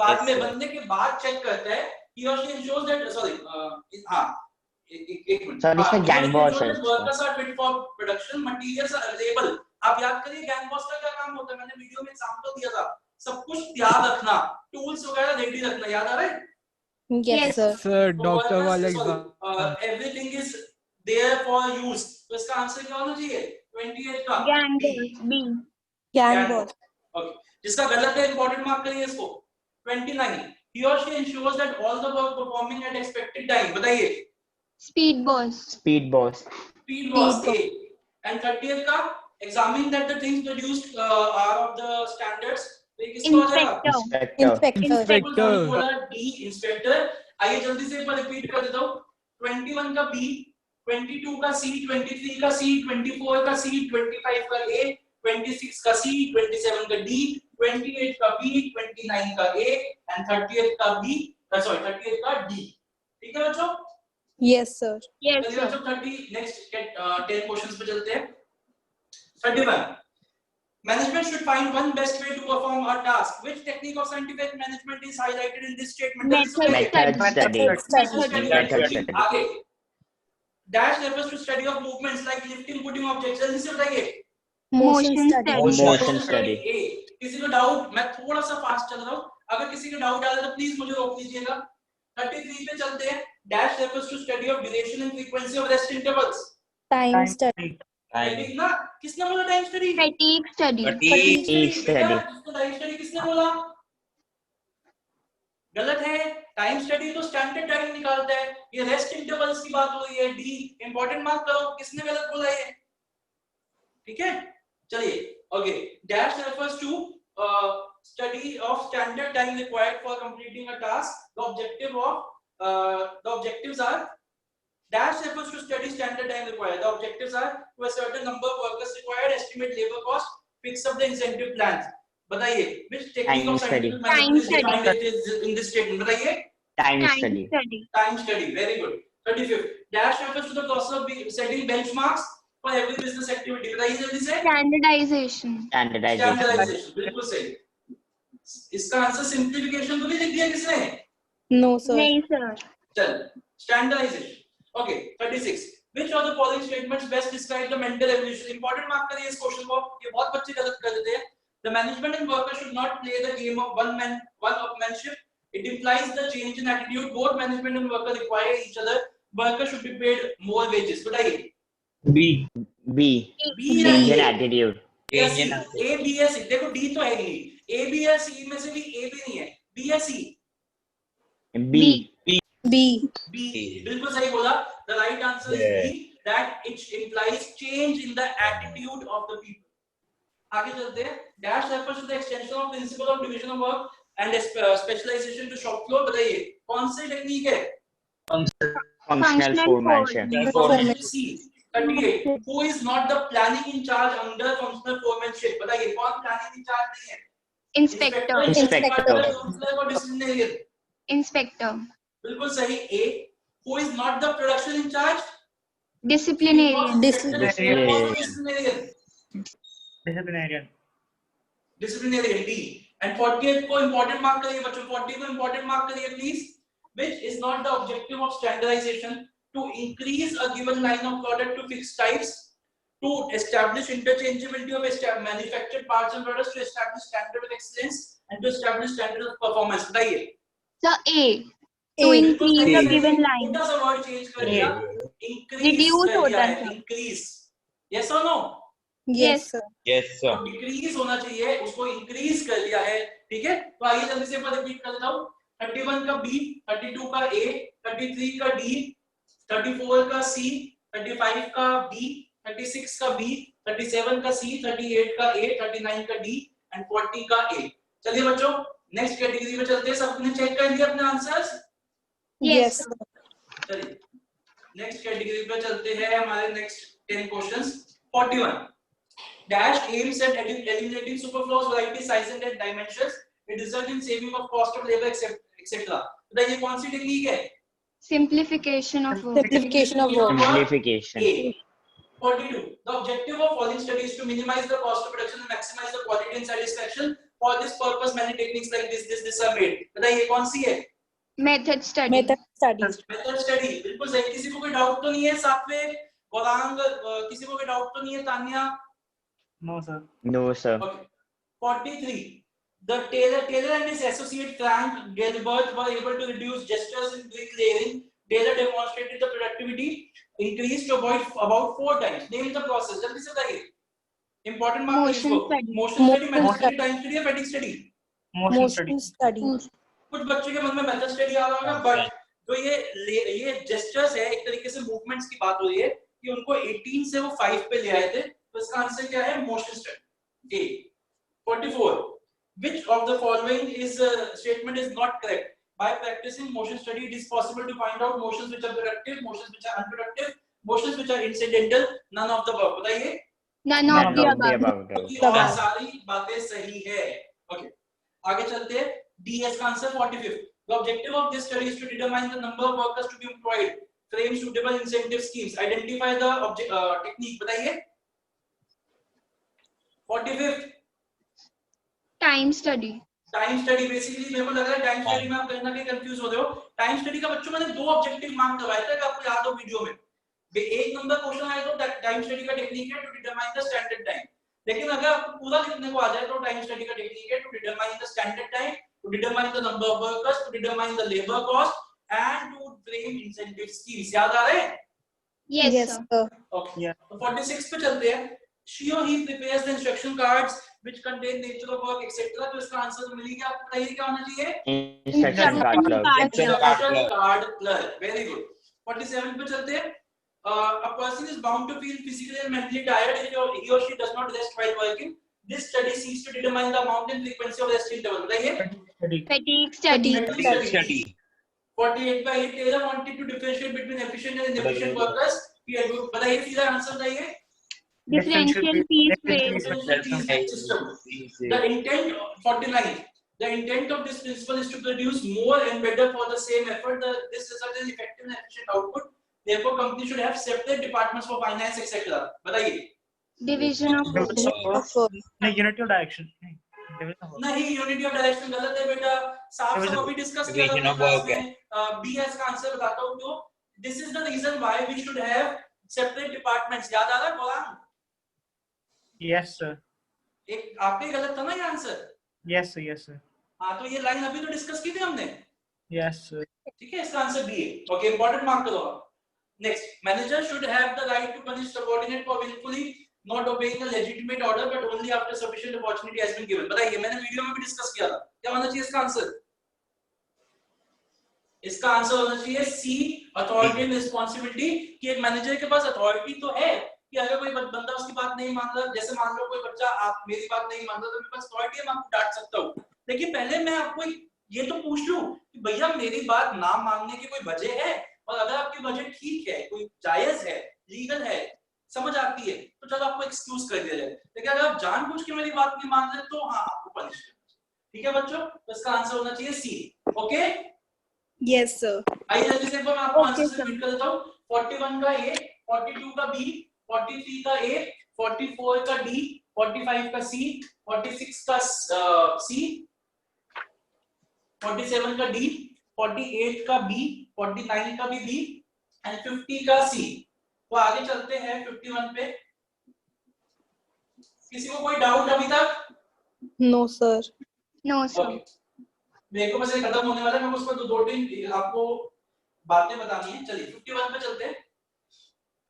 Speaker 1: बाद में बनने के बाद चेक करता है। He or she ensures that एक मिनट।
Speaker 4: Sir, इसमें gang boss है।
Speaker 1: Workers are fit for production, materials are available। आप याद करिए गैंग बॉस का क्या काम होता है, मैंने वीडियो में एग्जांपल दिया था। सब कुछ तैयार रखना, टूल्स वगैरह रेडी रखना, याद आ रहा है?
Speaker 2: Yes sir.
Speaker 5: sir, doctor वाला exam.
Speaker 1: Everything is there for use। तो इसका आंसर क्या होना चाहिए 28 का?
Speaker 3: Gang boss. B.
Speaker 2: Gang boss.
Speaker 1: Okay, जिसका गलत है इंपॉर्टेंट मार्क करिए इसको। 29 he or she ensures that all the work performing at expected time। बताइए।
Speaker 3: Speed boss.
Speaker 4: Speed boss.
Speaker 1: Speed boss A। and 30th का examine that the things produced are of the standards। तो ये किसका हो जाएगा?
Speaker 2: Inspector.
Speaker 1: बोला D inspector. आइए जल्दी से एक बार रिपीट कर देता हूँ। 21 का B, 22 का C, 23 का C, 24 का C, 25 का A, 26 का C, 27 का D, 28 का B, 29 का A and 30th का B, 30th का D। ठीक है बच्चों?
Speaker 2: Yes sir.
Speaker 3: Yes
Speaker 1: चलिए
Speaker 3: sir.
Speaker 1: बच्चों 30 नेक्स्ट 10 क्वेश्चंस पे चलते हैं। 31 Management should find one best way to perform a task. Which technique of scientific management is highlighted in this statement?
Speaker 3: Method
Speaker 4: study.
Speaker 1: आगे dash refers to study of movements like lifting, putting objects। जल्दी से बताइए।
Speaker 2: Motion study.
Speaker 4: Motion study.
Speaker 1: किसी को doubt, मैं थोड़ा सा fast चल रहा हूँ, अगर किसी को डाउट आ रहा है तो प्लीज मुझे रोक लीजिएगा। 33 पे चलते हैं। dash refers to study of duration and frequency of rest intervals।
Speaker 2: Time study.
Speaker 1: ठीक ना? किसने बोला time study?
Speaker 3: Fatigue study.
Speaker 4: Fatigue study.
Speaker 1: Time study किसने बोला? गलत है। टाइम स्टडी तो स्टैंडर्ड टाइम निकालता है, ये रेस्ट इंटरवल्स की बात हो रही है। डी इंपॉर्टेंट मार्क करो, किसने गलत बोला ये? ठीक है, चलिए okay. Dash refers to study of standard time required for completing a task. The objectives are dash refers to study standard time required. The objectives are to a certain number of workers required, estimate labor cost, fix up the incentive plans। बताइए which technique of scientific management is defined in this statement? बताइए।
Speaker 4: Time study.
Speaker 1: Time study, very good। 35th dash refers to the process of setting benchmarks for every business activity? बताइए जल्दी से.
Speaker 3: Standardization.
Speaker 1: Standardization. बिल्कुल सही. इसका answer simplification तो नहीं लिख दिया किसने?
Speaker 2: No, sir.
Speaker 3: नहीं sir.
Speaker 1: चल. Standardization. Okay. 36. Which of the following statements best describe the mental evolution? Important mark करिए इस क्वेश्चन को. ये बहुत बच्चे गलत कर देते हैं. The management and worker should not play the game of one-upmanship. It implies the change in attitude. Both management and worker require each other. Worker should be paid more wages. बताइए.
Speaker 4: B. Change in attitude.
Speaker 1: A, B या C. देखो D तो है ही नहीं. A, B या C में से भी A भी नहीं है. B या C.
Speaker 4: B.
Speaker 1: B. बिल्कुल सही बोला. The right answer is B. That it implies change in the attitude of the people. आगे चलते हैं. Dash refers to the extension of principle of division of work and specialization to shop floor. बताइए कौन सी technique है?
Speaker 4: Functional foremanship.
Speaker 1: C. 38. Who is not the planning in charge under functional foremanship? बताइए कौन planning in charge नहीं है?
Speaker 3: Inspector.
Speaker 1: और disciplinarian.
Speaker 3: Inspector.
Speaker 1: बिल्कुल सही. A. Who is not the production in charge?
Speaker 3: Disciplinarian.
Speaker 1: Disciplinarian. D. And 48 को important mark करिए बच्चों. 40 को important mark करिए please. Which is not the objective of standardization? To increase a given line of product to fixed types, to establish interchangeability of manufactured parts and products, to establish standard of excellence, and to establish standard of performance. बताइए.
Speaker 3: So A. To increase a given line.
Speaker 1: छोटा सा word change कर दिया. Increase
Speaker 3: Reduce होता है.
Speaker 1: Increase. Yes or no?
Speaker 3: Yes sir.
Speaker 1: Decrease होना चाहिए, उसको increase कर दिया है. ठीक है. तो आइए जल्दी से एक बार repeat कर देता हूँ. 31 का B, 32 का A, 33 का D, 34 का C, 35 का B, 36 का B, 37 का C, 38 का A, 39 का D and 40 का A. चलिए बच्चों नेक्स्ट कैटेगरी में चलते हैं. सबने चेक कर लिया अपने आंसर्स?
Speaker 3: Yes.
Speaker 1: चलिए नेक्स्ट कैटेगरी पे चलते हैं. हमारे next 10 questions. 41 dash aims at eliminating superfluous variety, size and dimensions. It results in saving of cost of labor etc. बताइए कौन सी टेक्निक है?
Speaker 3: Simplification of work.
Speaker 4: Simplification.
Speaker 1: A. 42. The objective of following study is to minimize the cost of production and maximize the quality and satisfaction. For this purpose, many techniques like this are made. बताइए कौन सी है?
Speaker 3: Method study.
Speaker 1: Method study. बिल्कुल सही. किसी को कोई doubt तो नहीं है? सातवें गौरांग किसी को कोई डाउट तो नहीं है? Tania?
Speaker 6: No sir.
Speaker 1: Okay. 43. The Taylor and his associate Frank Gilbert were able to reduce gestures in brick layering. Taylor demonstrated the productivity increased to about 4 times. Name the process. जल्दी से बताइए. Important mark
Speaker 3: Motion study.
Speaker 1: Motion study, method study, time study या fatigue study?
Speaker 6: Motion study.
Speaker 1: कुछ बच्चों के मन में method study आ रहा होगा, but जो ये gestures है एक तरीके से movements की बात हो रही है कि उनको 18 से वो 5 पे ले आए थे. तो इसका आंसर क्या है? Motion study. A. 44. Which of the following statement is not correct? By practicing motion study, it is possible to find out motions which are productive, motions which are unproductive, motions which are incidental, none of the above. बताइए.
Speaker 3: None of the above.
Speaker 1: क्योंकि सारी बातें सही है. Okay. आगे चलते हैं. D is answer 45. The objective of this study is to determine the number of workers to be employed, frame suitable incentive schemes, identify the technique. बताइए. 45.
Speaker 3: Time study.
Speaker 1: Time study basically मेरे को लग रहा है time study में आप कहीं ना कहीं कंफ्यूज हो रहे हो. टाइम स्टडी का बच्चों मैंने 2 ऑब्जेक्टिव मार्क करवाए थे, अगर आपको याद हो वीडियो में. एक नंबर क्वेश्चन आया तो टाइम स्टडी का टेक्निक है to determine the standard time. लेकिन अगर आपको पूरा लिखने को आ जाए तो टाइम स्टडी का टेक्निक है to determine the standard time, to determine the number of workers, to determine the labour cost and to frame incentive schemes. याद आ रहे हैं?
Speaker 3: Yes sir.
Speaker 1: Okay. तो 46 पे चलते हैं. She or he prepares the instruction cards which contain nature of work etc. तो इसका आंसर मिल गया. आपको बताइए क्या होना चाहिए?
Speaker 4: Instruction card clerk.
Speaker 1: Instruction card clerk. Very good. 47 पे चलते हैं. A person is bound to feel physically and mentally tired if he or she does not rest while working. This study seeks to determine the amount and frequency of rest interval. बताइए.
Speaker 3: Fatigue study.
Speaker 1: 48 by 8 Taylor wanted to differentiate between efficient and inefficient workers. बताइए सीधा answer बताइए.
Speaker 3: Differential fees paid.
Speaker 1: System. The intent 49. The intent of this principle is to produce more and better for the same effort. This results in effective and efficient output. Therefore company should have separate departments for finance etc. बताइए।
Speaker 3: Division of work.
Speaker 6: नहीं, unity of direction division of work।
Speaker 1: नहीं, unity of direction गलत है बेटा, साफ साफ अभी discuss किया था अपने क्लास में। बी एस का आंसर बताता हूं क्यों। This is the reason why we should have separate departments. याद आ रहा है गोलाम?
Speaker 6: Yes sir.
Speaker 1: एक आपका ही गलत था ना ये answer?
Speaker 6: Yes sir, yes sir.
Speaker 1: हाँ, तो ये लाइन अभी तो डिस्कस की थी हमने।
Speaker 6: Yes sir.
Speaker 1: ठीक है, इसका आंसर बी है। ओके, इंपॉर्टेंट मार्क करो। Next, manager should have the right to punish subordinate for wilfully not obeying a legitimate order but only after sufficient opportunity has been given। बताइए, मैंने video में भी discuss किया था, क्या होना चाहिए इसका आंसर? इसका आंसर होना चाहिए सी, अथॉरिटी एंड रिस्पांसिबिलिटी। कि एक मैनेजर के पास अथॉरिटी तो है कि अगर कोई बंदा उसकी बात नहीं मान रहा, जैसे मान लो कोई बच्चा आप मेरी बात नहीं मान रहा, तो मेरे पास अथॉरिटी है, मैं आपको डांट सकता हूं। लेकिन पहले मैं आपको ये तो पूछ लूं कि भैया मेरी बात ना मानने की कोई वजह है, और अगर आपकी वजह ठीक है, कोई जायज है, लीगल है, समझ आती है, तो चलो आपको एक्सक्यूज कर दिया जाए। लेकिन अगर आप जानबूझ के मेरी बात नहीं मान रहे तो हाँ, आपको पनिश करना। ठीक है बच्चों, तो इसका आंसर होना चाहिए सी। Okay,
Speaker 2: yes sir.
Speaker 1: आइए जल्दी से मैं आपको आंसर रिपीट कर देता हूं। 41 का ए, 42 का बी, 43 का ए, 44 का डी, 45 का सी, 46 का सी, 47 का डी, 48 का बी, 49 का भी बी एंड 50 का सी। तो आगे चलते हैं 51 पे। किसी को कोई डाउट अभी तक?
Speaker 2: No sir.
Speaker 3: No, sir.
Speaker 1: मेरे को बस ये खत्म होने वाला है, मैं उसमें दो तीन आपको बातें बतानी है। चलिए 51 पे चलते हैं।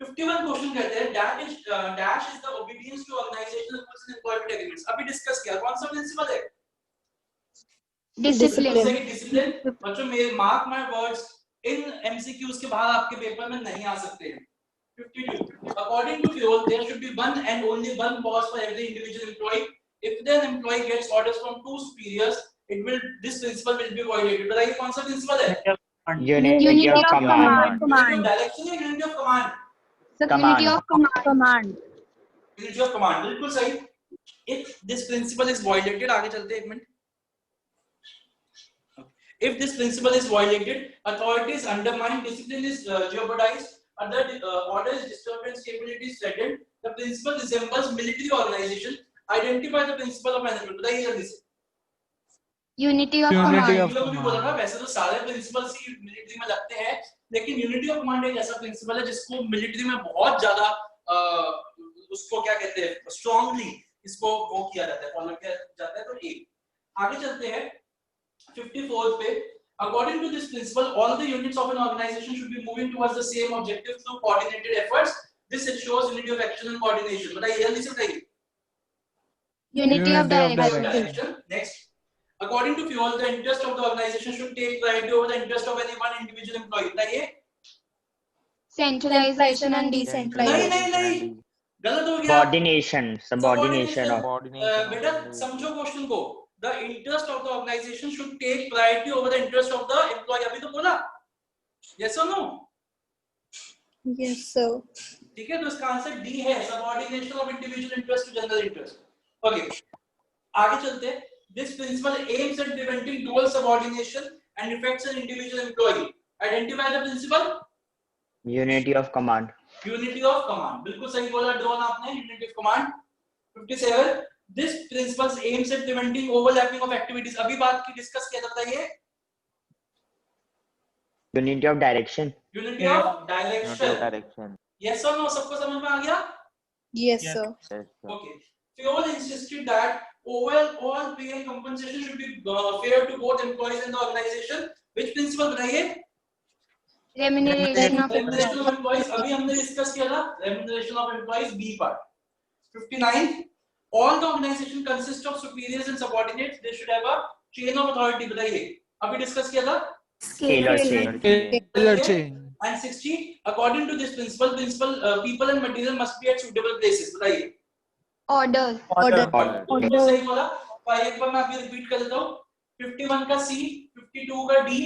Speaker 1: 51 क्वेश्चन कहते हैं dash is the obedience to organisational rules and employment agreements. अभी डिस्कस किया, कौन सा प्रिंसिपल है?
Speaker 3: Discipline.
Speaker 1: डिसिप्लिन। बच्चों मेरे मार्क माय वर्ड्स, इन एमसीक्यूज के बाहर आपके पेपर में नहीं आ सकते हैं। 52. According to Fiol, there should be one and only one boss for every individual employee. If an employee gets orders from two superiors, this principle will be violated. बताइए कौन सा प्रिंसिपल है?
Speaker 4: Unity of command.
Speaker 1: Unity of direction या unity of command?
Speaker 3: Unity of command.
Speaker 1: Unity of command, बिल्कुल सही। If this principle is violated, आगे चलते हैं एक minute. If this principle is violated, authority is undermined, discipline is jeopardized, other orders disturbed and stability is threatened, the principle resembles military organization. Identify the principle of management। बताइए जल्दी से।
Speaker 3: Unity of
Speaker 5: Unity
Speaker 3: command.
Speaker 5: of
Speaker 1: भी बोला था, वैसे तो सारे principles ही military में लगते हैं, लेकिन यूनिटी ऑफ कमांड एक ऐसा प्रिंसिपल है जिसको मिलिट्री में बहुत ज्यादा उसको क्या कहते हैं, स्ट्रांगली इसको वो किया जाता है, फॉलो किया जाता है। तो एक आगे चलते हैं 54 पे। According to this principle, all the units of an organization should be moving towards the same objective through coordinated efforts. This ensures unity of action and coordination। बताइए जल्दी से बताइए।
Speaker 3: Unity of direction.
Speaker 1: Next, according to Fiol, the interest of the organization should take priority over the interest of any one individual employee। बताइए।
Speaker 3: Centralization and
Speaker 1: नहीं
Speaker 3: decentralization.
Speaker 1: नहीं नहीं, गलत हो गया।
Speaker 4: Subordination of
Speaker 1: बेटा समझो क्वेश्चन को। The interest of the organization should take priority over the interest of the employee। अभी तो बोला, yes or no?
Speaker 2: Yes sir.
Speaker 1: ठीक है, तो इसका आंसर डी है, subordination of individual interest to general interest. Okay, आगे चलते हैं। This principle aims at preventing dual subordination and affects an individual employee. Identify the principle.
Speaker 4: unity of command.
Speaker 1: Unity of command, बिल्कुल सही बोला drone आपने, unity of command। 57. This principle aims at preventing overlapping of activities। अभी बात की discuss किया था, बताइए।
Speaker 4: Unity of direction.
Speaker 1: Unity of direction। Yes or no? सबको समझ में आ गया?
Speaker 2: Yes sir.
Speaker 1: Okay. Fiol insisted that all pay and compensation should be fair to both employees and the organization. Which principle बताइए?
Speaker 3: Remuneration of
Speaker 1: Remuneration of employees। अभी हमने discuss किया था remuneration of employees, B part। 59. All the organization consists of superiors and subordinates. They should have a chain of authority। बताइए, अभी discuss किया था।
Speaker 4: Scalar chain.
Speaker 5: Scalar chain.
Speaker 1: And 60. According to this principle, people and material must be at suitable places। बताइए।
Speaker 3: order.
Speaker 1: बिल्कुल सही बोला। एक बार मैं अभी रिपीट कर देता हूँ। 51 का C, 52 का D,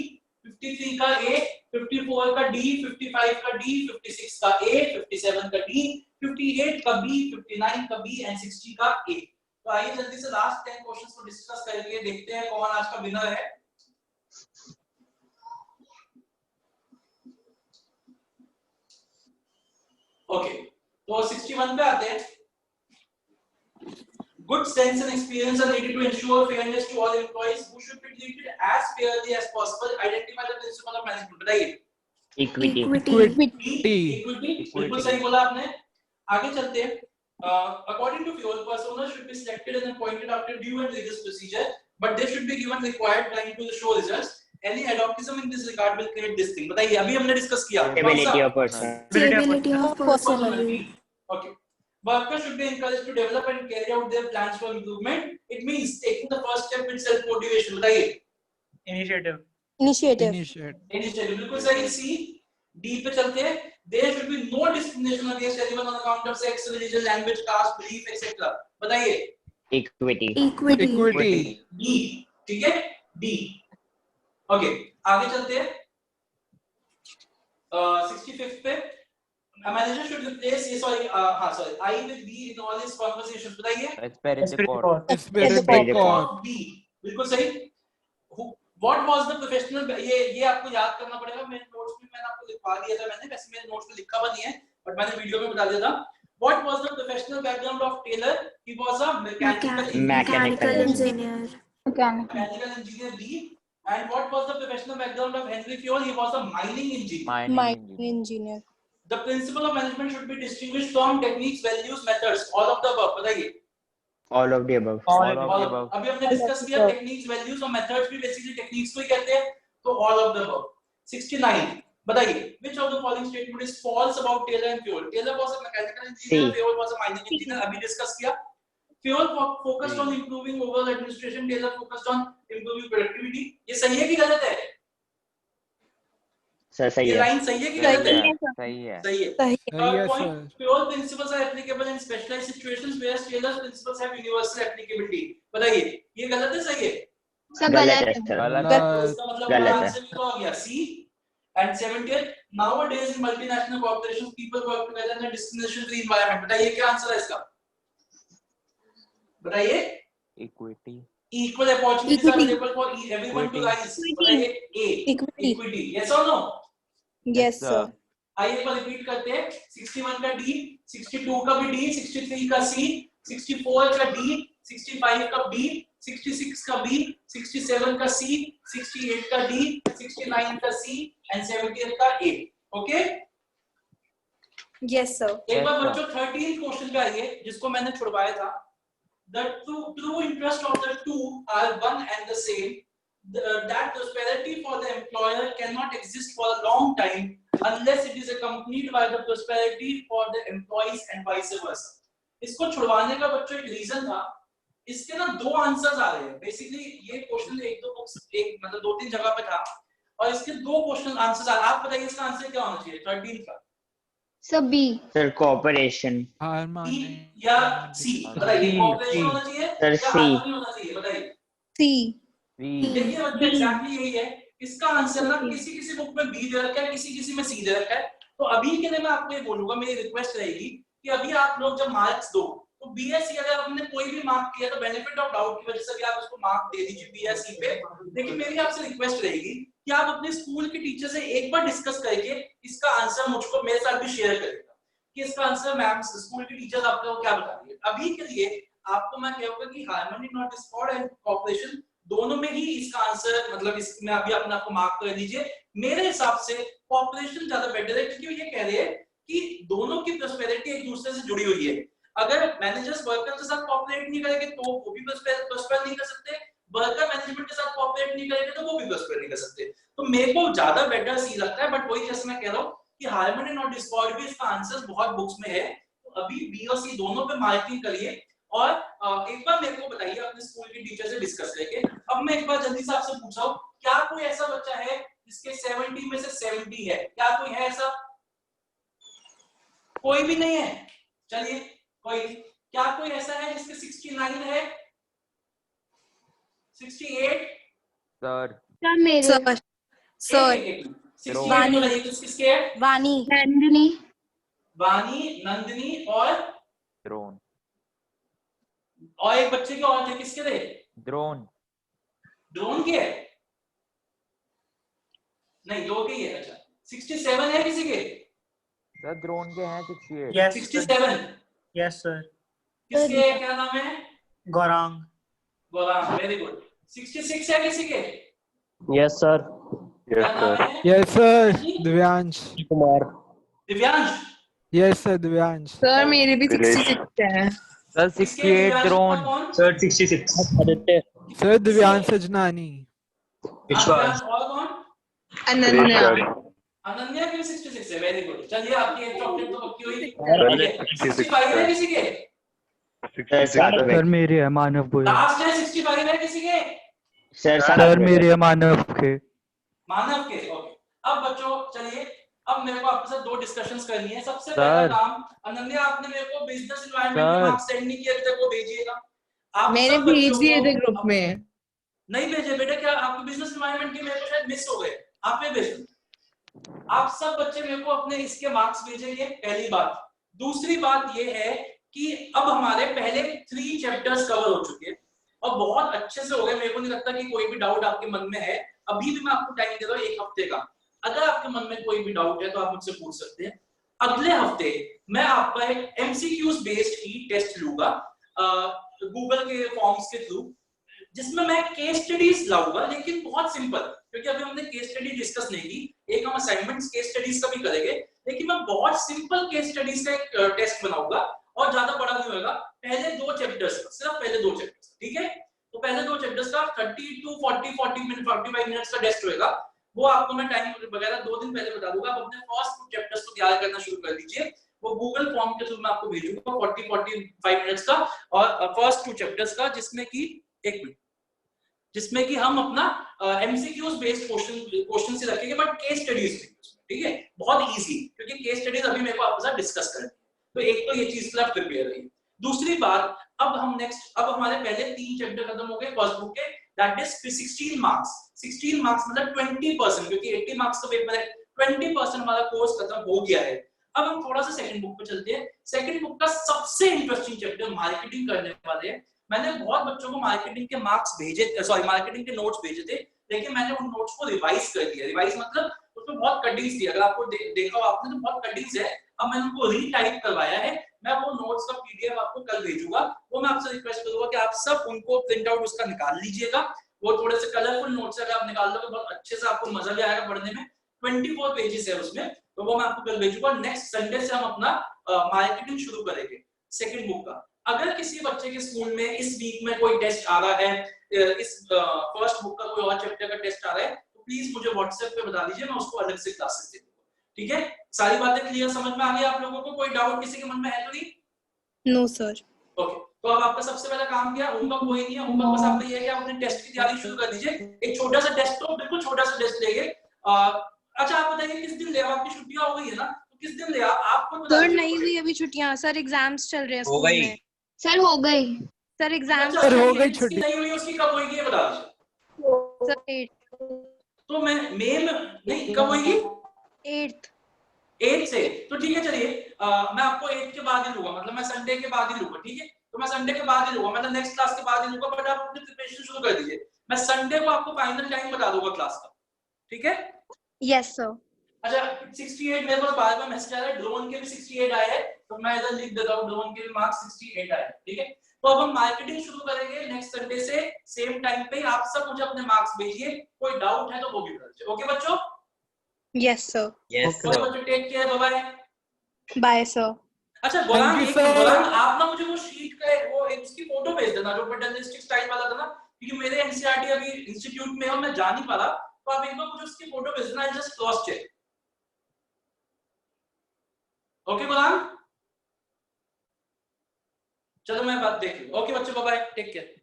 Speaker 1: 53 का A, 54 का D, 55 का D, 56 का A, 57 का D, 58 का B, 59 का B and 60 का A। तो आइए जल्दी से लास्ट 10 क्वेश्चंस को डिस्कस करेंगे, देखते हैं कौन आज का विनर है। ओके, तो 61 पे आते हैं. Good sense and experience are needed to ensure fairness to all employees who should be treated as fairly as possible. Identify the principle of management. बताइए.
Speaker 4: Equity.
Speaker 1: Equity. बिल्कुल सही बोला आपने. आगे चलते हैं. According to Fiol, personas should be selected and appointed after due and rigorous procedure, but they should be given required time to show results. Any adoptism in this regard will create this thing. बताइए. अभी हमने discuss किया.
Speaker 4: Stability of person.
Speaker 3: Stability of personality.
Speaker 1: Okay. Workers should be encouraged to develop and carry out their plans for improvement. It means taking the first step with self motivation. बताइए.
Speaker 6: Initiative.
Speaker 1: Initiative. बिल्कुल सही. C. D पे चलते हैं. There should be no discrimination against anyone on account of sex, religion, language, caste, belief, etc. बताइए.
Speaker 4: Equity.
Speaker 1: D. ठीक है. D. Okay. आगे चलते हैं. 65th पे. A manager should replace I with B in all his conversations. बताइए. B. बिल्कुल सही. What was the professional? ये आपको याद करना पड़ेगा. मेरे नोट्स में मैंने आपको लिखवा दिया था. मैंने वैसे मेरे नोट्स में लिखा हुआ नहीं है, बट मैंने वीडियो में बता दिया था. What was the professional background of Taylor? He was a mechanical engineer. B. And what was the professional background of Henry Fiol? He was a mining engineer. The principle of management should be distinguished from techniques, values, methods. All of the above. बताइए.
Speaker 4: All of the above.
Speaker 1: अभी हमने discuss किया techniques, values और methods भी basically techniques को ही कहते हैं. तो all of the above. 69. बताइए. Which of the following statement is false about Taylor and Fiol? Taylor was a mechanical engineer. Fiol was a mining engineer. अभी discuss किया. Fiol focused on improving overall administration. Taylor focused on improving productivity. ये सही है कि गलत है?
Speaker 4: सही
Speaker 1: ये
Speaker 4: है.
Speaker 1: लाइन सही है कि गलत है?
Speaker 7: सही है.
Speaker 1: सही है. Point. Fiol principles are applicable in specialized situations, whereas Taylor's principles have universal applicability. बताइए. ये गलत है सही है?
Speaker 3: सब
Speaker 4: गलत है
Speaker 3: गलत
Speaker 4: सर.
Speaker 1: इसका मतलब
Speaker 4: गलत है.
Speaker 1: आंसर क्या हो गया? C. And 70th. Nowadays in multinational corporations, people work together in a discrimination-free environment. बताइए क्या आंसर है इसका? बताइए.
Speaker 7: Equity.
Speaker 1: Equal opportunities are available for everyone to rise. बताइए. A. Equity. Yes or no?
Speaker 2: Yes, sir.
Speaker 1: आइए एक बार repeat करते हैं. 61 का D, 62 का भी D, 63 का C, 64 का D, 65 का B, 66 का B, 67 का C, 68 का D, 69 का C and 70 का A. Okay?
Speaker 2: Yes, sir.
Speaker 1: एक बार बच्चों 13th क्वेश्चन पे आइए जिसको मैंने छुड़वाया था. The true interest of the two are one and the same. That prosperity for the employer cannot exist for a long time unless it is accompanied by the prosperity for the employees and vice versa. इसको छुड़वाने का बच्चों एक reason था. इसके ना दो answers आ रहे हैं. बेसिकली ये क्वेश्चन एक दो बुक्स एक मतलब दो तीन जगह पे था और इसके दो क्वेश्चन आंसर्स आ. आप बताइए इसका आंसर क्या होना चाहिए 13 का?
Speaker 3: सब B.
Speaker 4: Sir cooperation.
Speaker 1: E या C? बताइए. कोऑपरेशन होना चाहिए
Speaker 4: सर
Speaker 1: या
Speaker 4: C.
Speaker 1: हार्मनी होना चाहिए? बताइए.
Speaker 2: C.
Speaker 1: देखिए बच्चे एग्जैक्टली यही है. इसका आंसर ना किसी किसी बुक में बी दे रखा है, किसी किसी में सी दे रखा है. तो अभी के लिए मैं आपको ये बोलूंगा, मेरी रिक्वेस्ट रहेगी कि अभी आप लोग जब मार्क्स दो तो बी या सी अगर आपने कोई भी मार्क किया तो बेनिफिट ऑफ डाउट की वजह से भी आप उसको मार्क दे दीजिए बी या सी पे. लेकिन मेरी आपसे रिक्वेस्ट रहेगी कि आप अपने स्कूल के टीचर से एक बार डिस्कस करके इसका आंसर मुझको मेरे साथ भी शेयर करेगा कि इसका आंसर मैम स्कूल के टीचर्स आपको क्या बता रही है. अभी के लिए आपको मैं कहूंगा कि harmony not Discord and cooperation दोनों में ही इसका आंसर मतलब इसमें अभी अपने आपको मार्क कर लीजिए. मेरे हिसाब से कोऑपरेशन ज्यादा बेटर है क्योंकि ये कह रहे हैं कि दोनों की प्रॉस्पेरिटी एक दूसरे से जुड़ी हुई है. अगर मैनेजर्स वर्कर के साथ कोऑपरेट नहीं करेंगे तो वो भी प्रॉस्पर नहीं कर सकते. वर्कर मैनेजमेंट के साथ कोऑपरेट नहीं करेंगे तो वो भी प्रॉस्पर नहीं कर सकते. तो मेरे को ज्यादा बेटर सी लगता है. बट वही जैसे मैं कह रहा हूँ कि हार्मनी नॉट डिस्कॉर्ड भी इसका आंसर बहुत बुक्स में है. तो अभी बी और सी दोनों पे मार्किंग करिए और एक बार मेरे को बताइए अपने स्कूल के टीचर से डिस्कस करके. अब मैं एक बार जल्दी से आपसे पूछा हूं, क्या कोई ऐसा बच्चा है जिसके 70 में से 70 है? क्या कोई है ऐसा? कोई भी नहीं है. चलिए कोई. क्या कोई ऐसा है जिसके 69 है? 68?
Speaker 7: सर.
Speaker 3: मेरे.
Speaker 2: Sir.
Speaker 1: वानी. किसके है?
Speaker 2: Vani.
Speaker 3: नंदिनी.
Speaker 1: वानी, नंदिनी और
Speaker 7: ड्रोन.
Speaker 1: और एक बच्चे के और थे. किसके थे?
Speaker 7: ड्रोन.
Speaker 1: ड्रोन के है? नहीं, दो के ही है. अच्छा 67 है किसी के?
Speaker 7: सर ड्रोन के हैं 68.
Speaker 6: यस
Speaker 1: 67
Speaker 6: यस सर
Speaker 1: किसके क्या नाम है?
Speaker 6: Gaurang
Speaker 1: Ghulam, very good. 66 है किसी के?
Speaker 8: Yes sir.
Speaker 1: क्या नाम है?
Speaker 5: Yes, sir. Divyansh.
Speaker 8: Kumar.
Speaker 1: Divyansh.
Speaker 5: Yes, sir. Divyansh.
Speaker 2: Sir मेरे भी 66 है।
Speaker 7: सर
Speaker 1: किसके
Speaker 7: 68
Speaker 1: दिव्यांश का
Speaker 7: ड्रोन.
Speaker 1: कौन?
Speaker 8: Sir 66। Aditya.
Speaker 5: Sir, Divyansh Sajnani.
Speaker 8: विश्वास।
Speaker 1: और कौन?
Speaker 2: अनन्या।
Speaker 1: अनन्या की 66 है, वेरी गुड। चलिए आपकी एक चॉकलेट तो पक्की हुई।
Speaker 8: सर,
Speaker 1: 65 है किसी के?
Speaker 4: सर
Speaker 5: मेरे है मानव को।
Speaker 1: लास्ट है 65 है किसी के?
Speaker 4: सर
Speaker 5: मेरे है मानव के।
Speaker 1: मानव के, ओके। अब बच्चों चलिए, अब मेरे को आपके साथ दो डिस्कशंस करनी है। सबसे पहला
Speaker 7: सर।
Speaker 1: काम, अनन्या आपने मेरे को बिजनेस एनवायरनमेंट के
Speaker 7: सर।
Speaker 1: मार्क्स सेंड नहीं किए अभी तक, वो भेजिएगा। आप
Speaker 2: मैंने
Speaker 1: सब
Speaker 2: भेज
Speaker 1: बच्चों
Speaker 2: दिए
Speaker 1: को
Speaker 2: थे ग्रुप में।
Speaker 1: नहीं भेजे बेटा, क्या आपके बिजनेस एनवायरनमेंट के मेरे को शायद मिस हो गए, आप में भेज दो। आप सब बच्चे मेरे को अपने इसके मार्क्स भेजेंगे, पहली बात। दूसरी बात ये है कि अब हमारे पहले 3 चैप्टर्स कवर हो चुके हैं और बहुत अच्छे से हो गए। मेरे को नहीं लगता कि कोई भी डाउट आपके मन में है। अभी भी मैं आपको टाइम दे रहा हूँ 1 हफ्ते का। अगर आपके मन में कोई भी डाउट है तो आप मुझसे पूछ सकते हैं। अगले हफ्ते मैं आपका एक एमसीक्यूज बेस्ड ही टेस्ट लूंगा गूगल के फॉर्म्स के थ्रू, जिसमें मैं केस स्टडीज लाऊंगा, लेकिन बहुत सिंपल, क्योंकि अभी हमने केस स्टडी डिस्कस नहीं की। एक हम असाइनमेंट्स केस स्टडीज का भी करेंगे, लेकिन मैं बहुत सिंपल केस स्टडीज का एक टेस्ट बनाऊंगा और ज्यादा बड़ा नहीं होगा। पहले 2 चैप्टर्स, सिर्फ पहले 2 चैप्टर्स, ठीक है? तो पहले 2 चैप्टर्स का 30 टू 40 मिनट 45 मिनट्स का टेस्ट होगा। वो आपको मैं टाइम वगैरह 2 दिन पहले बता दूंगा। आप अपने फर्स्ट 2 चैप्टर्स को तैयार करना शुरू कर दीजिए। वो गूगल फॉर्म के थ्रू मैं आपको भेजूंगा 40-45 मिनट्स का, और फर्स्ट 2 चैप्टर्स का, जिसमें कि हम अपना एमसीक्यूज बेस्ड क्वेश्चन से रखेंगे, बट केस स्टडीज, ठीक है? बहुत इजी, क्योंकि केस स्टडीज अभी मेरे को आपके साथ डिस्कस करनी है। तो एक तो ये चीज के लिए प्रिपेयर रहिए। दूसरी बात, अब हमारे पहले 3 चैप्टर खत्म हो गए फर्स्ट बुक के, दैट इज 16 मार्क्स। 16 मार्क्स मतलब 20%, क्योंकि 80 मार्क्स का पेपर है, 20% हमारा कोर्स खत्म हो गया है। अब हम थोड़ा सा सेकंड बुक पे चलते हैं। सेकंड बुक का सबसे इंटरेस्टिंग चैप्टर मार्केटिंग करने वाले हैं। मैंने बहुत बच्चों को मार्केटिंग के मार्केटिंग के नोट्स भेजे थे, लेकिन मैंने उन नोट्स को रिवाइज कर दिया। रिवाइज मतलब उसमें बहुत कटिंग्स थी, अगर आपको देखा हो आपने तो बहुत कटिंग्स है। अब मैंने उनको रीटाइप करवाया है। मैं वो नोट्स का पीडीएफ आपको कल भेजूंगा। वो मैं आपसे रिक्वेस्ट करूंगा कि आप सब उनको प्रिंट आउट उसका निकाल लीजिएगा। वो थोड़े से कलरफुल नोट्स अगर आप निकाल लोगे बहुत अच्छे से आपको मजा भी आएगा पढ़ने में। 24 पेजेस है उसमें, तो वो मैं आपको कल भेजूंगा। नेक्स्ट संडे से हम अपना मार्केटिंग शुरू करेंगे सेकंड बुक का। अगर किसी बच्चे के स्कूल में इस वीक में कोई टेस्ट आ रहा है, इस फर्स्ट बुक का कोई और चैप्टर का टेस्ट आ रहा है, तो प्लीज मुझे व्हाट्सएप पे बता दीजिए, मैं उसको अलग से क्लासेस दे दूंगा। ठीक है? सारी बातें क्लियर समझ में आ गई आप लोगों को? कोई डाउट किसी के मन में है तो नहीं?
Speaker 2: No sir.
Speaker 1: ओके, तो अब आपका सबसे पहला काम क्या? होमवर्क कोई नहीं है, होमवर्क बस आपका ये है कि आप अपने टेस्ट की तैयारी शुरू कर दीजिए। एक छोटा सा टेस्ट, तो बिल्कुल छोटा सा टेस्ट लेंगे। अच्छा आप बताइए किस दिन ले? आपकी छुट्टियां हो गई है ना, तो किस दिन ले? आपको
Speaker 2: सर नहीं हुई अभी छुट्टियां, सर एग्जाम्स चल रहे हैं स्कूल में।
Speaker 3: सर हो गई।
Speaker 2: सर एग्जाम्स
Speaker 1: अच्छा,
Speaker 5: हो गई
Speaker 1: जिसकी
Speaker 5: छुट्टी।
Speaker 1: नहीं हुई उसकी कब होगी ये बता दीजिए।
Speaker 2: Sir 8th।
Speaker 1: तो मैं मई में नहीं, कब होगी? 8 से। तो ठीक है, चलिए मैं आपको 8 के बाद ही लूंगा, मतलब मैं संडे के बाद ही लूंगा। ठीक है, तो मैं संडे के बाद ही लूंगा, मतलब नेक्स्ट क्लास के बाद ही लूंगा। बट आप अपनी प्रिपरेशन शुरू कर दीजिए। मैं संडे को आपको फाइनल टाइम बता दूंगा क्लास का। ठीक है?
Speaker 2: Yes sir.
Speaker 1: अच्छा 68 मेरे पास बाद में मैसेज आ रहा है, ड्रोन के भी 68 आए हैं, तो मैं इधर लिख देता हूं ड्रोन के भी मार्क्स 68 आए। ठीक है, तो अब हम मार्केटिंग शुरू करेंगे नेक्स्ट संडे से सेम टाइम पे। आप सब मुझे अपने मार्क्स भेजिए, कोई डाउट है तो वो भी बता दीजिए। ओके बच्चों?
Speaker 2: Yes sir.
Speaker 1: ओके बच्चों, take care, bye bye.
Speaker 2: Bye sir.
Speaker 1: अच्छा गोलाम, आप ना मुझे वो शीट का वो उसकी फोटो भेज देना जो पेटर्निस्टिक स्टाइल वाला था ना, क्योंकि मेरे एनसीईआरटी अभी इंस्टीट्यूट में है, मैं जा नहीं पा रहा, तो आप एक बार मुझे उसकी फोटो भेज देना, just cross check. Okay Golam, चलो मैं बात देख लूं। ओके बच्चों, बाय बाय, टेक केयर।